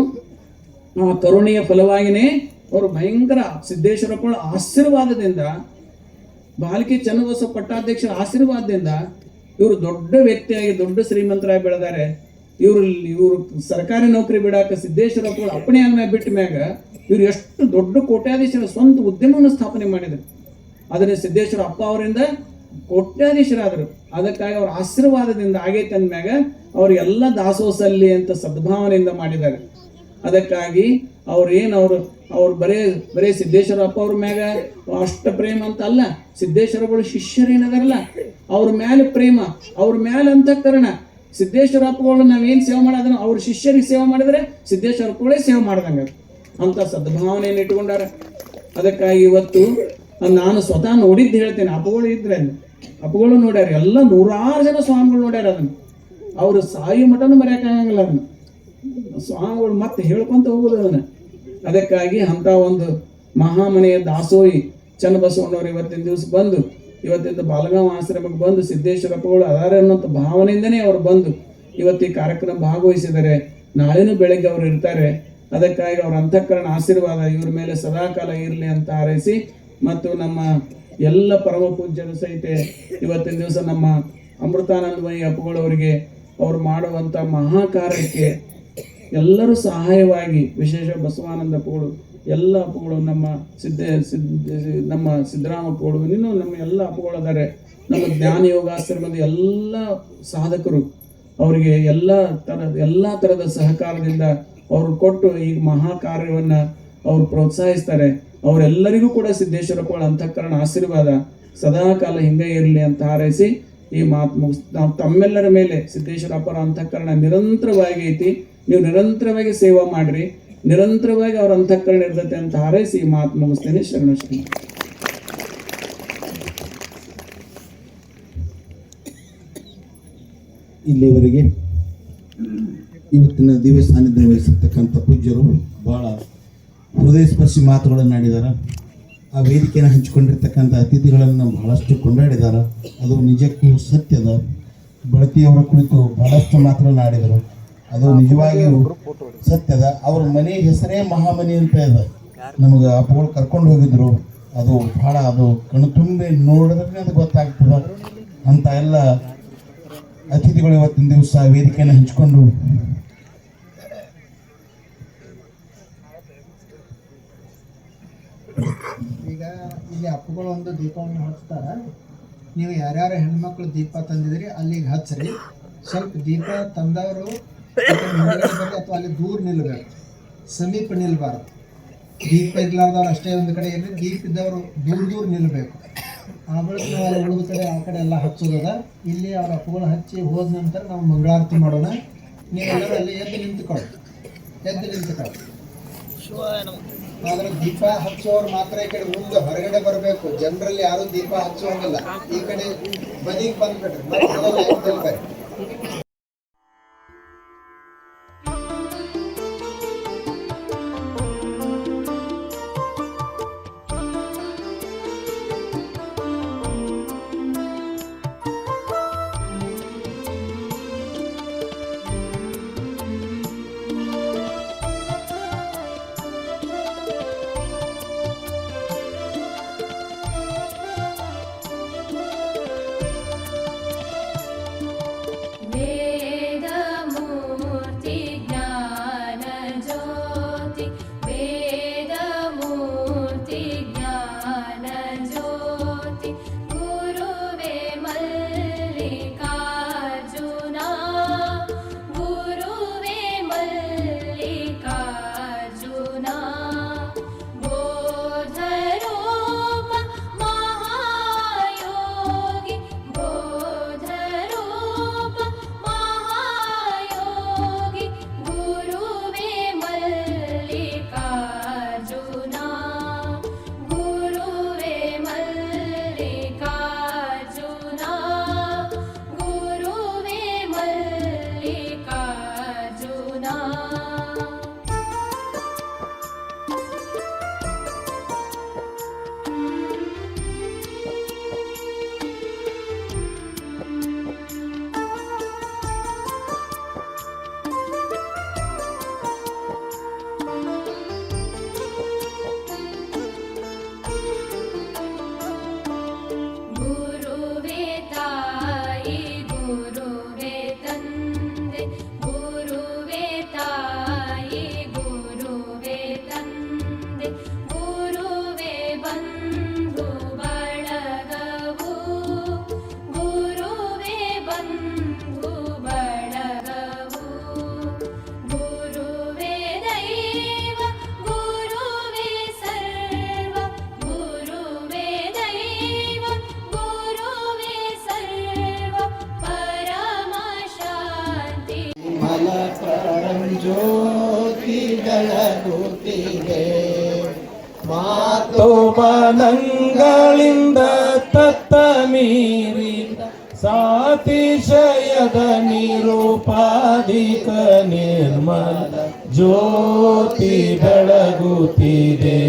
ಆ ಕರುಣೆಯ ಫಲವಾಗಿನೇ ಅವರು ಭಯಂಕರ ಸಿದ್ದೇಶ್ವರಪ್ಪಳ ಆಶೀರ್ವಾದದಿಂದ, ಬಾಲ್ಕಿ ಚನ್ನಬಸವ ಪಟ್ಟಾಧ್ಯಕ್ಷರ ಆಶೀರ್ವಾದದಿಂದ ಇವರು ದೊಡ್ಡ ವ್ಯಕ್ತಿಯಾಗಿ ದೊಡ್ಡ ಶ್ರೀಮಂತರಾಗಿ ಬೆಳೆದಾರೆ. ಇವರು ಸರ್ಕಾರಿ ನೌಕರಿ ಬಿಡಾಕ ಸಿದ್ದೇಶ್ವರಪ್ಪಳ ಅಪ್ಪಣೆ ಆದ್ಮೇಲೆ ಬಿಟ್ಟ ಮ್ಯಾಗ ಇವ್ರು ಎಷ್ಟು ದೊಡ್ಡ ಕೋಟ್ಯಾಧೀಶರ ಸ್ವಂತ ಉದ್ಯಮವನ್ನು ಸ್ಥಾಪನೆ ಮಾಡಿದರು. ಅದನ್ನ ಸಿದ್ದೇಶ್ವರ ಅಪ್ಪ ಅವರಿಂದ ಕೋಟ್ಯಾಧೀಶರಾದರು. ಅದಕ್ಕಾಗಿ ಅವ್ರ ಆಶೀರ್ವಾದದಿಂದ ಆಗೈತೆ ಅಂದ್ಮ್ಯಾಗ ಅವ್ರು ಎಲ್ಲ ದಾಸೋಸಲ್ಲಿ ಅಂತ ಸದ್ಭಾವನೆಯಿಂದ ಮಾಡಿದ್ದಾರೆ. ಅದಕ್ಕಾಗಿ ಅವ್ರು ಬರೇ ಸಿದ್ದೇಶ್ವರಪ್ಪ ಅವ್ರ ಮ್ಯಾಗ ಅಷ್ಟ ಪ್ರೇಮ ಅಂತ ಅಲ್ಲ, ಸಿದ್ದೇಶ್ವರಗಳು ಶಿಷ್ಯರೇನದಾರಲ್ಲ ಅವ್ರ ಮೇಲೆ ಪ್ರೇಮ, ಅವ್ರ ಮೇಲೆ ಅಂತಃಕರಣ. ಸಿದ್ದೇಶ್ವರಪ್ಪಗಳು ನಾವೇನು ಸೇವೆ ಮಾಡೋದನ್ನ ಅವ್ರ ಶಿಷ್ಯರಿಗೆ ಸೇವೆ ಮಾಡಿದ್ರೆ ಸಿದ್ದೇಶ್ವರಪ್ಪಗಳೇ ಸೇವೆ ಮಾಡ್ದಂಗ ಅಂತ ಸದ್ಭಾವನೆಯನ್ನು ಇಟ್ಕೊಂಡಾರ. ಅದಕ್ಕಾಗಿ ಇವತ್ತು ನಾನು ಸ್ವತಃ ನೋಡಿದ್ದು ಹೇಳ್ತೇನೆ. ಅಪ್ಪಗಳು ಇದ್ರೆ ಅಪ್ಪಗಳು ನೋಡ್ಯಾರ, ಎಲ್ಲ 106 ಜನ ಸ್ವಾಮಿಗಳು ನೋಡ್ಯಾರ. ಅದನ್ನು ಅವರು ಸಾಯಿ ಮಠನೂ ಮರೆಯೋಕ್ಕಾಗಂಗಿಲ್ಲ. ಅದನ್ನು ಸ್ವಾಮಿಗಳು ಮತ್ತೆ ಹೇಳ್ಕೊಂತ ಹೋಗೋದು ಅದನ್ನ. ಅದಕ್ಕಾಗಿ ಅಂತ ಒಂದು ಮಹಾಮನೆಯ ದಾಸೋಹಿ ಚನ್ನಬಸವಣ್ಣವ್ರು ಇವತ್ತಿನ ದಿವಸ ಬಂದು ಇವತ್ತಿಂದ ಬಾಲಗಾಂವ್ ಆಶ್ರಮಕ್ಕೆ ಬಂದು ಸಿದ್ದೇಶ್ವರಪ್ಪಗಳು ಅದಾರೆ ಅನ್ನೋಂಥ ಭಾವನೆಯಿಂದನೇ ಅವರು ಬಂದು ಇವತ್ತು ಈ ಕಾರ್ಯಕ್ರಮ ಭಾಗವಹಿಸಿದ್ದಾರೆ. ನಾಳೆನೂ ಬೆಳಗ್ಗೆ ಅವರು ಇರ್ತಾರೆ. ಅದಕ್ಕಾಗಿ ಅವ್ರ ಅಂತಃಕರಣ ಆಶೀರ್ವಾದ ಇವ್ರ ಮೇಲೆ ಸದಾಕಾಲ ಇರಲಿ ಅಂತ ಹಾರೈಸಿ, ಮತ್ತು ನಮ್ಮ ಎಲ್ಲ ಪರಮ ಪೂಜ್ಯರು ಸಹಿತ ಇವತ್ತಿನ ದಿವಸ ನಮ್ಮ ಅಮೃತಾನಂದಮಯಿ ಅಪ್ಪುಗಳವರಿಗೆ ಅವ್ರು ಮಾಡುವಂಥ ಮಹಾಕಾರ್ಯಕ್ಕೆ ಎಲ್ಲರೂ ಸಹಾಯವಾಗಿ, ವಿಶೇಷ ಬಸವಾನಂದ ಅಪ್ಪುಗಳು, ಎಲ್ಲ ಅಪ್ಪುಗಳು, ನಮ್ಮ ಸಿದ್ದರಾಮ ಅಪ್ಪುಗಳು, ಇನ್ನೂ ನಮ್ಮ ಎಲ್ಲ ಅಪ್ಪುಗಳು ಅದಾರೆ. ನಮ್ಮ ಜ್ಞಾನ ಯೋಗಾಶ್ರಮದ ಎಲ್ಲ ಸಾಧಕರು ಅವರಿಗೆ ಎಲ್ಲ ಥರದ ಸಹಕಾರದಿಂದ ಅವರು ಕೊಟ್ಟು ಈ ಮಹಾ ಕಾರ್ಯವನ್ನು ಅವ್ರು ಪ್ರೋತ್ಸಾಹಿಸ್ತಾರೆ. ಅವರೆಲ್ಲರಿಗೂ ಕೂಡ ಸಿದ್ದೇಶ್ವರಪ್ಪಳ ಅಂತಃಕರಣ ಆಶೀರ್ವಾದ ಸದಾಕಾಲ ಹಿಂಗೆ ಇರಲಿ ಅಂತ ಹಾರೈಸಿ ಈ ಮಾತು ನಾವು ತಮ್ಮೆಲ್ಲರ ಮೇಲೆ ಸಿದ್ದೇಶ್ವರಪ್ಪರ ಅಂತಃಕರಣ ನಿರಂತರವಾಗಿ ಐತಿ. ನೀವು ನಿರಂತರವಾಗಿ ಸೇವಾ ಮಾಡ್ರಿ, ನಿರಂತರವಾಗಿ ಅವ್ರ ಅಂತಃಕರಣ ಇರ್ತೈತೆ ಅಂತ ಹಾರೈಸಿ ಈ ಮಾತು ಮುಗಿಸ್ತೇನೆ. ಶರಣ.
ಇಲ್ಲಿವರೆಗೆ ಇವತ್ತಿನ ದಿವ್ಯ ಸಾನ್ನಿಧ್ಯ ವಹಿಸಿರ್ತಕ್ಕಂಥ ಪೂಜ್ಯರು ಬಹಳ ಹೃದಯ ಸ್ಪರ್ಶಿ ಮಾತುಗಳನ್ನು ಆಡಿದ್ದಾರೆ. ಆ ವೇದಿಕೆಯನ್ನು ಹಂಚಿಕೊಂಡಿರ್ತಕ್ಕಂಥ ಅತಿಥಿಗಳನ್ನು ಬಹಳಷ್ಟು ಕೊಂಡಾಡಿದ್ದಾರೆ. ಅದು ನಿಜಕ್ಕೂ ಸತ್ಯದ. ಬಳತಿಯವರ ಕುರಿತು ಬಹಳಷ್ಟು ಮಾತುಗಳನ್ನು ಆಡಿದರು. ಅದು ನಿಜವಾಗಿಯೂ ಸತ್ಯದ. ಅವ್ರ ಮನೆ ಹೆಸರೇ ಮಹಾಮನಿ ಅಂತ ಇದೆ. ನಮಗೆ ಅಪ್ಪಗಳು ಕರ್ಕೊಂಡು ಹೋಗಿದ್ರು. ಅದು ಬಹಳ ಅದು ಕಣ್ತುಂಬಿ ನೋಡಿದ್ರೆ ಅದು ಗೊತ್ತಾಗ್ತದೆ. ಅಂತ ಎಲ್ಲ ಅತಿಥಿಗಳು ಇವತ್ತಿನ ದಿವಸ ವೇದಿಕೆಯನ್ನು ಹಂಚಿಕೊಂಡು
ಈಗ ಇಲ್ಲಿ ಅಪ್ಪಗಳು ಒಂದು ದೀಪವನ್ನು ಹಚ್ತಾರ. ನೀವು ಯಾರ್ಯಾರು ಹೆಣ್ಮಕ್ಳು ದೀಪ ತಂದಿದ್ರಿ ಅಲ್ಲಿಗೆ ಹಚ್ಚ್ರಿ. ಸ್ವಲ್ಪ ದೀಪ ತಂದವರು ಮುಂದೆ ಬರ್ರಿ ಅಥವಾ ಅಲ್ಲಿ ದೂರ ನಿಲ್ಬೇಕು, ಸಮೀಪ ನಿಲ್ಬಾರ್ದು. ದೀಪ ಇರ್ಲಾರ್ದವ್ರು ಅಷ್ಟೇ ಒಂದು ಕಡೆ ಇರಲಿ, ದೀಪ ಇದ್ದವರು ದೂರ ನಿಲ್ಲಬೇಕು. ಆ ಬಳಿಕ ನಾವು ಅಲ್ಲಿ ಉಳಿದ ಕಡೆ ಆ ಕಡೆ ಎಲ್ಲ ಹಚ್ಚೋದದ. ಇಲ್ಲಿ ಅವ್ರ ಅಪ್ಪಗಳು ಹಚ್ಚಿ ಹೋದ ನಂತರ ನಾವು ಮಂಗಳಾರತಿ ಮಾಡೋಣ. ನೀವೆಲ್ಲರೂ ಅಲ್ಲಿ ಎದ್ದು ನಿಂತ್ಕೊಳ್ಳಿ. ಆದ್ರೆ ದೀಪ ಹಚ್ಚೋರು ಮಾತ್ರ ಈ ಕಡೆ ಮುಂದೆ ಹೊರಗಡೆ ಬರಬೇಕು. ಜನರಲ್ಲಿ ಯಾರು ದೀಪ ಹಚ್ಚುವಂಗಿಲ್ಲ. ಈ ಕಡೆ ಬದಿಗೆ ಬಂದ್ಬಿಟ್ರಿ.
ಜ್ಯೋತಿ ಬೆಳಗುತ್ತಿದೆ. ಮಾತು ಮನಗಳಿಂದ ತತ್ತ ಮೀರಿದ ಸಾತಿಶಯದ ನಿರೂಪಾಧಿಕ ನಿರ್ಮಲ ಜ್ಯೋತಿ ಬೆಳಗುತ್ತಿದೆ.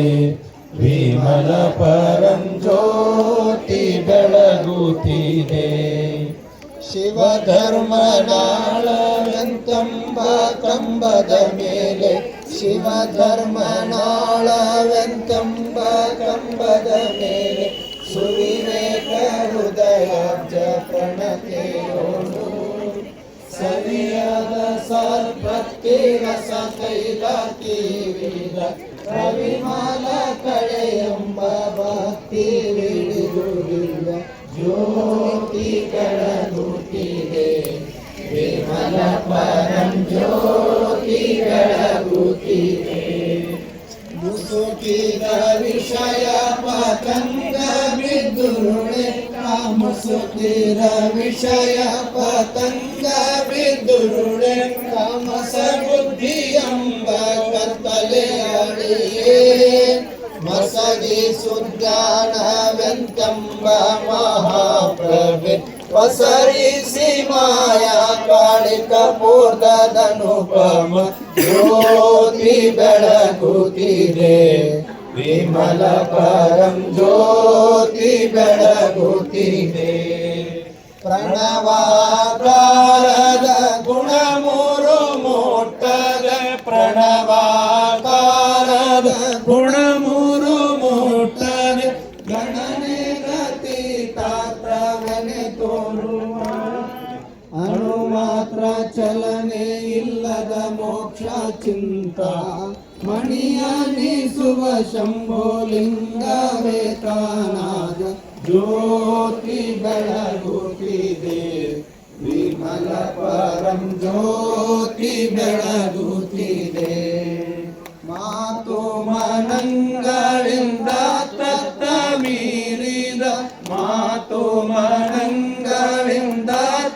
ವಿಮಲ ಪರಂಜ್ಯೋತಿ ಬೆಳಗುತ್ತಿದೆ. ಶಿವಧರ್ಮನಾಳವೆಂತಂಬ ಕಂಬದ ಮೇಲೆ, ಶಿವಧರ್ಮನಾಳವೆಂತಂಬ ಕಂಬದ ಮೇಲೆ ಸುವಿವೇಕ ಹೃದಯಾಬ್ಜ ಪ್ರಣತೆಯೋಡು ಸರಿಯಾದ ಸದ್ಭಕ್ತಿ ರಸ ಕೈಲಾತಿ ವಿಧ ರವಿಮಾಲ ಕಳೆಯೆಂಬ ಭಕ್ತಿ ವಿಡಿದುದಿಲ್ಲ ಜ್ಯೋತಿ ಬೆಳಗುತ್ತಿದೆ. ವಿಮಲ ಪರಂ ಜ್ಯೋತಿ ಬೆಳಗುತ್ತಿದೆ. ಮುಸುಕಿದ ವಿಷಯ ಪತಂಗ ಬಿದ್ದುರುಳೆ, ಮುಸುಕಿದ ವಿಷಯ ಪತಂಗ ಬಿದ್ದುರುಳೆ, ತಾಮಸ ಬುದ್ಧಿ ಎಂಬ ಕತ್ತಲೆ ಅಡಿಯೇ ಮಸಗಿ ಸುಜ್ಞಾನವೆಂತೆಂಬ ಮಹಾಪ್ರಭೆ ಪಸರಿಸಿ ಮಾಯಾ ಕಾಳಿಕ ಪೂರ್ಣದನುಪಮ ಜ್ಯೋತಿ ಬೆಳಗುತ್ತಿದೆ. ವಿಮಲ ಪರಂ ಜ್ಯೋತಿ ಬೆಳಗುತ್ತಿದೆ. ಪ್ರಣವಾಕಾರದ ಗುಣ ಮೂರು ಮುಟ್ಟದೆ, ಪ್ರಣವಾಕಾರದ ಗುಣ ಮೂರು ಮುಟ್ಟದೆ ಗಣನೆ ಗತಿತಾತ್ರವನೆ ತೋರುವ ಅಣು ಮಾತ್ರ ಚಲನೆ ಇಲ್ಲದ ಮೋಕ್ಷ ಚಿಂತ ಮಣಿಯನಿಸುವ ಶಂಭೋಲಿಂಗವೇ ತಾನಾದ ಜ್ಯೋತಿ ಬೆಳಗುತ್ತಿದೆ. ವಿಮಲ ಪರಂ ಜ್ಯೋತಿ ಬೆಳಗುತ್ತಿದೆ. ಮಾತು ಮನಗಳಿಂದ ತತ್ತ ಮೀರಿದ, ಮಾತು ಮನಗಳಿಂದ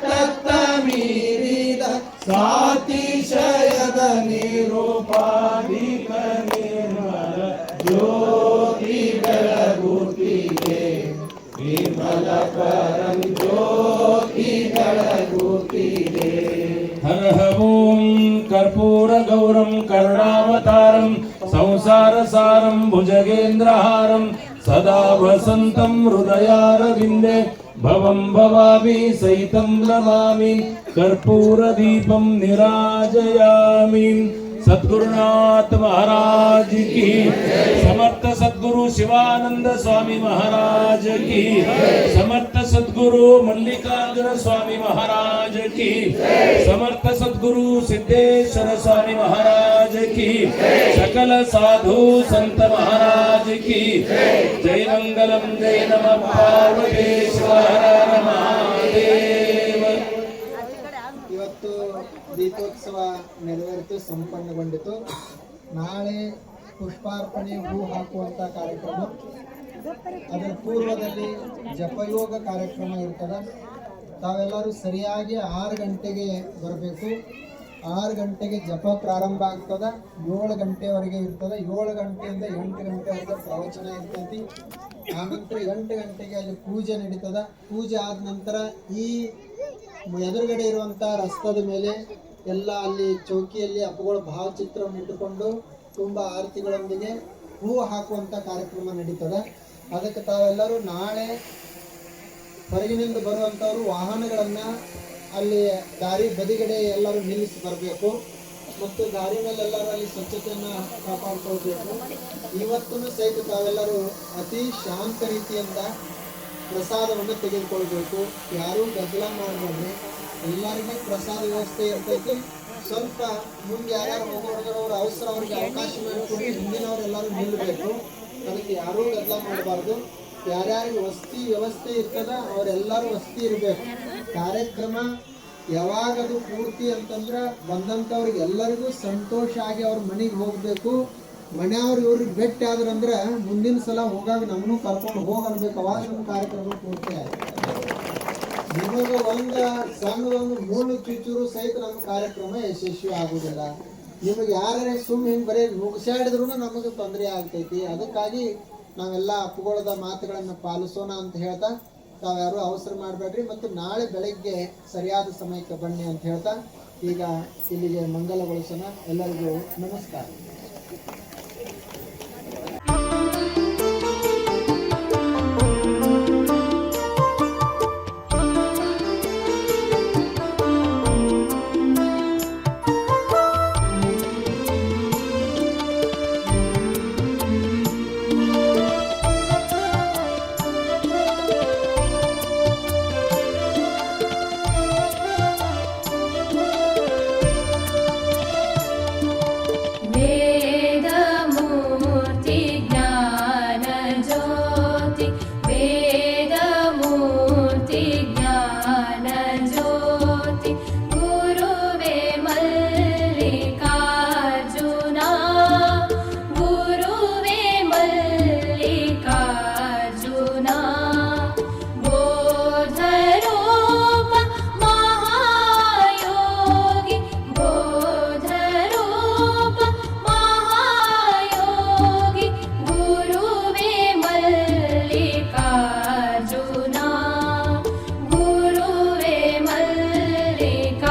ತತ್ತ ಮೀರಿದ ಸಾತಿಶಯದ ನಿರೂಪಾಧಿಕ ನಿರ್ಮಲ ಜ್ಯೋತಿ ಬೆಳಗುತ್ತಿದೆ. ವಿಮಲ ಪರಂ ಜ್ಯೋತಿ ಬೆಳಗುತ್ತಿದೆ. ಹರ ಓಂ ಕರ್ಪೂರ ಗೌರಂ ಕರುಣಾವತಾರಂ ಸಂಸಾರ ಸಾರಂ ಭುಜಗೇಂದ್ರಹಾರಂ ಸದಾ ವಸಂತಂ ಹೃದಯಾರವಿಂದೆ ಭವಂ ಭವಾಮಿ ಸಹಿತಂ ನಮಾಮಿ ಕರ್ಪೂರ ದೀಪಂ ನಿರಾಜಯಾಮಿ. सद्गुरुनाथ महाराज की, समर्थ सद्गुरु शिवानंद स्वामी महाराज की, समर्थ सद्गुरु मल्लिकार्जुन स्वामी महाराज की, समर्थ सद्गुरु सिद्धेश्वर स्वामी महाराज की, सकल साधु संत महाराज की जय. मंगलम जय नमः पार्वतीश्वर महादेव.
ಇವತ್ತು ದೀಪೋತ್ಸವ ನೆರವೇರಿತು, ಸಂಪನ್ನಗೊಂಡಿತು. ನಾಳೆ ಪುಷ್ಪಾರ್ಪಣೆ, ಹೂ ಹಾಕುವಂಥ ಕಾರ್ಯಕ್ರಮ. ಅದರ ಪೂರ್ವದಲ್ಲಿ ಜಪಯೋಗ ಕಾರ್ಯಕ್ರಮ ಇರ್ತದೆ. ತಾವೆಲ್ಲರೂ ಸರಿಯಾಗಿ 6 ಗಂಟೆಗೆ ಬರಬೇಕು. 6 ಗಂಟೆಗೆ ಜಪ ಪ್ರಾರಂಭ ಆಗ್ತದೆ, 7 ಗಂಟೆವರೆಗೆ ಇರ್ತದೆ. 7 ಗಂಟೆಯಿಂದ 8 ಗಂಟೆವರೆಗೆ ಪ್ರವಚನ ಇರ್ತೈತಿ. ಆನಂತರ 8 ಗಂಟೆಗೆ ಅಲ್ಲಿ ಪೂಜೆ ನಡೀತದೆ. ಪೂಜೆ ಆದ ನಂತರ ಈ ಎದುರುಗಡೆ ಇರುವಂಥ ರಸ್ತದ ಮೇಲೆ ಎಲ್ಲ ಅಲ್ಲಿ ಚೌಕಿಯಲ್ಲಿ ಅಪ್ಪುಗಳು ಭಾವಚಿತ್ರವನ್ನು ಇಟ್ಟುಕೊಂಡು ತುಂಬ ಆರತಿಗಳೊಂದಿಗೆ ಹೂ ಹಾಕುವಂಥ ಕಾರ್ಯಕ್ರಮ ನಡೀತದೆ. ಅದಕ್ಕೆ ತಾವೆಲ್ಲರೂ ನಾಳೆ ಹೊರಗಿನಿಂದ ಬರುವಂಥವ್ರು ವಾಹನಗಳನ್ನು ಅಲ್ಲಿ ದಾರಿ ಬದಿಗಡೆ ಎಲ್ಲರೂ ನಿಲ್ಲಿಸಿ ಬರಬೇಕು ಮತ್ತು ದಾರಿ ಮೇಲೆ ಎಲ್ಲರೂ ಅಲ್ಲಿ ಸ್ವಚ್ಛತೆಯನ್ನು ಕಾಪಾಡ್ಕೊಳ್ಬೇಕು. ಇವತ್ತೂ ಸಹಿತ ತಾವೆಲ್ಲರೂ ಅತಿ ಶಾಂತ ರೀತಿಯಿಂದ ಪ್ರಸಾದವನ್ನು ತೆಗೆದುಕೊಳ್ಬೇಕು. ಯಾರೂ ಗದ್ದಲ ಮಾಡಬೇಡ್ರಿ. ಎಲ್ಲರಿಗೂ ಪ್ರಸಾದ ವ್ಯವಸ್ಥೆ ಇರ್ತೈತಿ. ಸ್ವಲ್ಪ ಮುಂದೆ ಯಾರ್ಯಾರು ಹೋಗೋರು ಅವಸರ ಅವ್ರಿಗೆ ಅವಕಾಶ ಮಾಡಿಕೊಡಿ. ಹಿಂದಿನವರೆಲ್ಲರೂ ನಿಲ್ಲಬೇಕು. ಅದಕ್ಕೆ ಯಾರೂ ಗದ್ದಲ ಮಾಡಬಾರ್ದು. ಯಾರ್ಯಾರಿಗೆ ವಸತಿ ವ್ಯವಸ್ಥೆ ಇರ್ತದ ಅವರೆಲ್ಲರೂ ವಸತಿ ಇರಬೇಕು. ಕಾರ್ಯಕ್ರಮ ಯಾವಾಗದು ಪೂರ್ತಿ ಅಂತಂದ್ರೆ ಬಂದಂಥವ್ರಿಗೆ ಎಲ್ಲರಿಗೂ ಸಂತೋಷ ಆಗಿ ಅವ್ರ ಮನೆಗೆ ಹೋಗಬೇಕು. ಮನೆಯವ್ರು ಇವ್ರಿಗೆ ಭೇಟಿ ಆದ್ರಂದ್ರೆ ಮುಂದಿನ ಸಲ ಹೋಗಾಗ ನಮ್ಮನ್ನು ಕರ್ಕೊಂಡು ಹೋಗಬೇಕು. ಅವಾಗ ನಮ್ಮ ಕಾರ್ಯಕ್ರಮ ಪೂರ್ತಿ ಆಯ್ತು. ನಿಮಗೆ ಒಂದು ಸಣ್ಣದೊಂದು ಮೂಳು ಚುಚ್ಚೂರು ಸಹಿತ ನಮ್ಮ ಕಾರ್ಯಕ್ರಮ ಯಶಸ್ವಿ ಆಗುವುದಿಲ್ಲ. ನಿಮಗೆ ಯಾರೇ ಸುಮ್ಮನೆ ಹಿಂಗೆ ಬರೀ ನುಗ್ಸಾಡಿದ್ರು ನಮಗೆ ತೊಂದರೆ ಆಗ್ತೈತಿ. ಅದಕ್ಕಾಗಿ ನಾವೆಲ್ಲ ಅಪ್ಪುಗಳದ ಮಾತುಗಳನ್ನು ಪಾಲಿಸೋಣ ಅಂತ ಹೇಳ್ತಾ ತಾವ್ಯಾರು ಅವಸರ ಮಾಡಬೇಡ್ರಿ ಮತ್ತು ನಾಳೆ ಬೆಳಗ್ಗೆ ಸರಿಯಾದ ಸಮಯಕ್ಕೆ ಬನ್ನಿ ಅಂತ ಹೇಳ್ತಾ ಈಗ ಇಲ್ಲಿಗೆ ಮಂಗಲಗೊಳಿಸೋಣ. ಎಲ್ಲರಿಗೂ ನಮಸ್ಕಾರ.
वेदमूर्ति ज्ञानज्योति वेदमूर्ति ज्ञानज्योति गुरुवे मल्लिकार्जुना गुरुवे मल्लिकार्जुना बोधरूप महायोगी बोधरूप महायोगी गुरुवे मल्लिकार्जुना गुरुवे मल्लिकार्जुना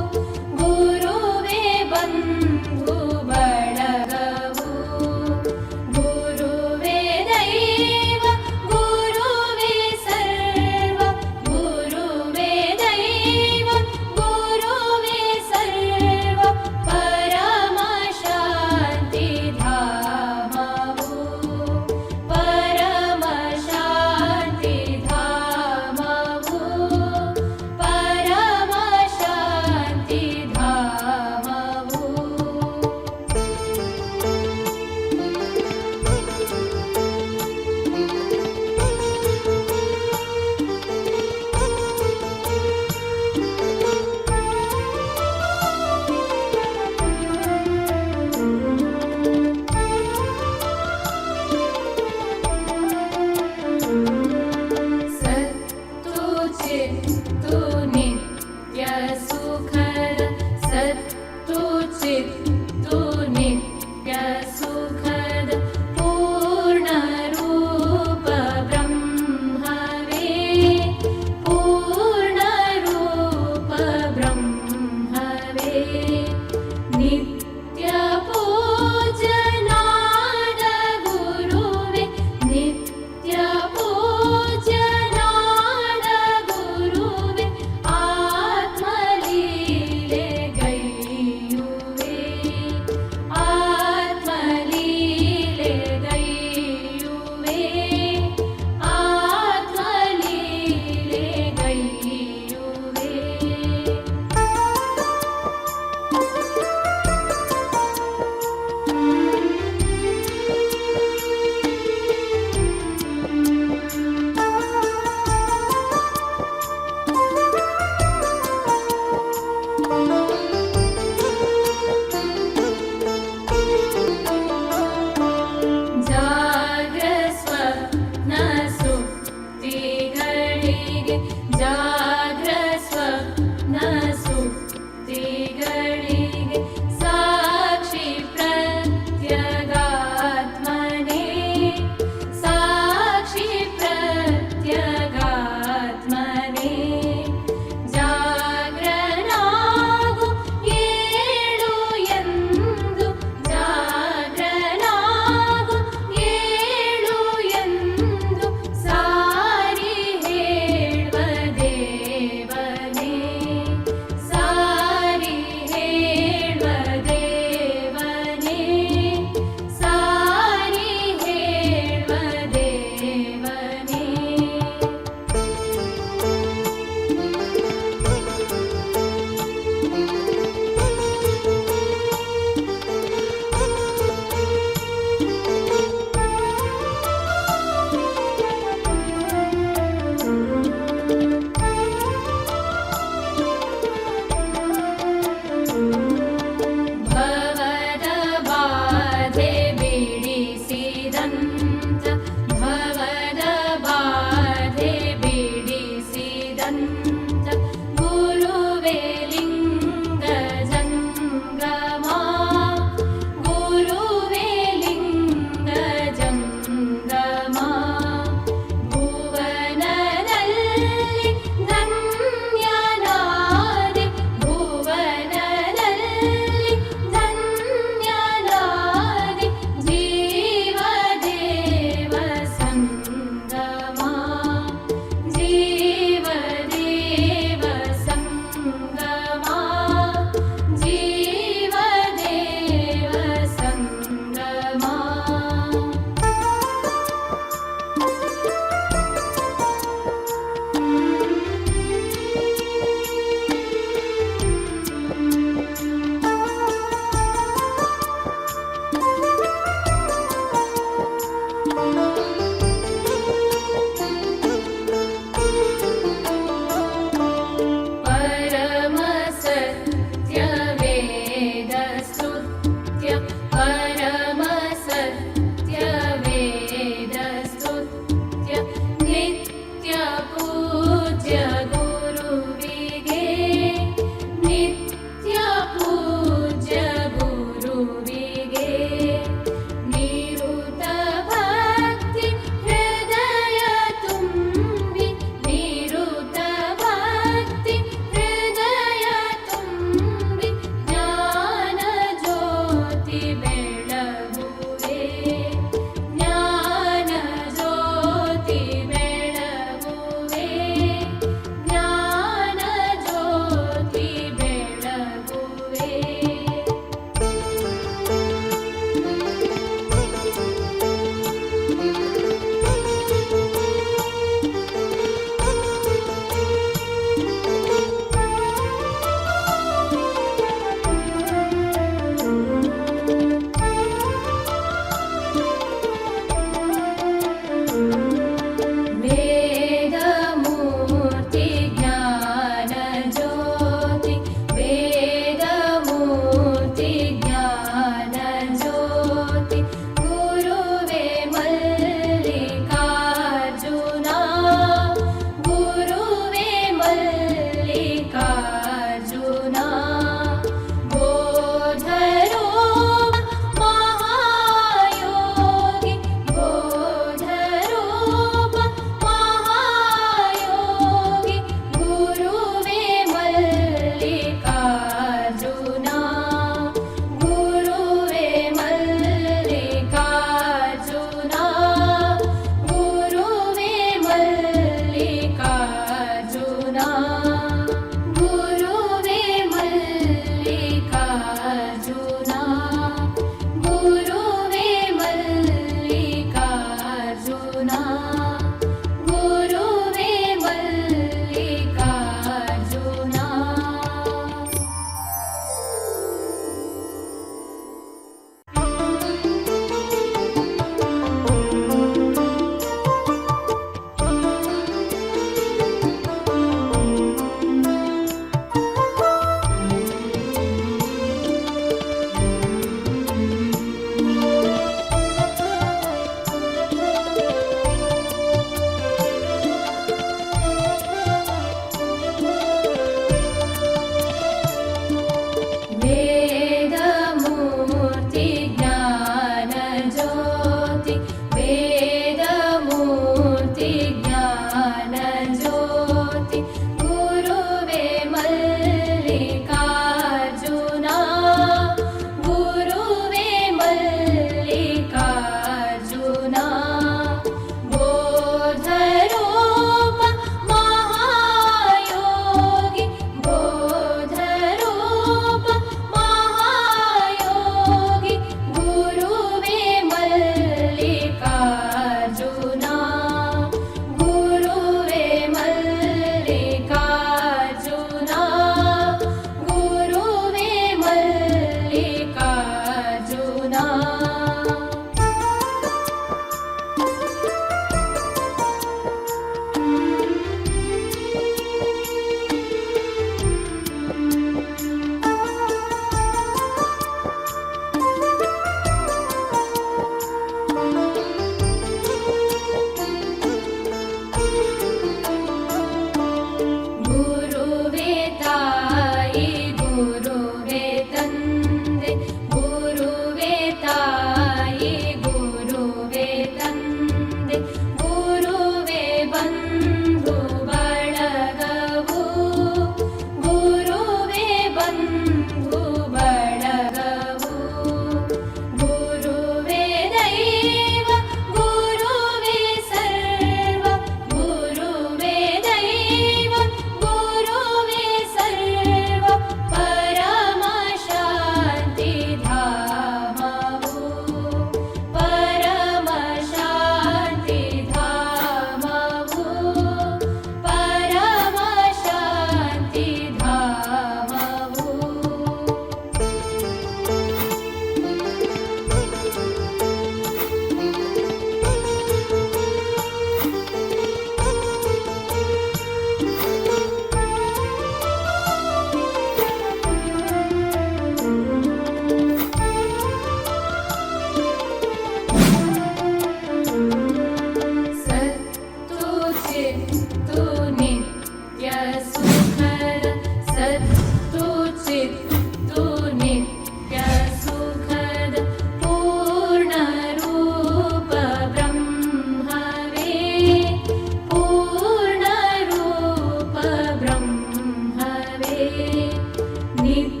नित्य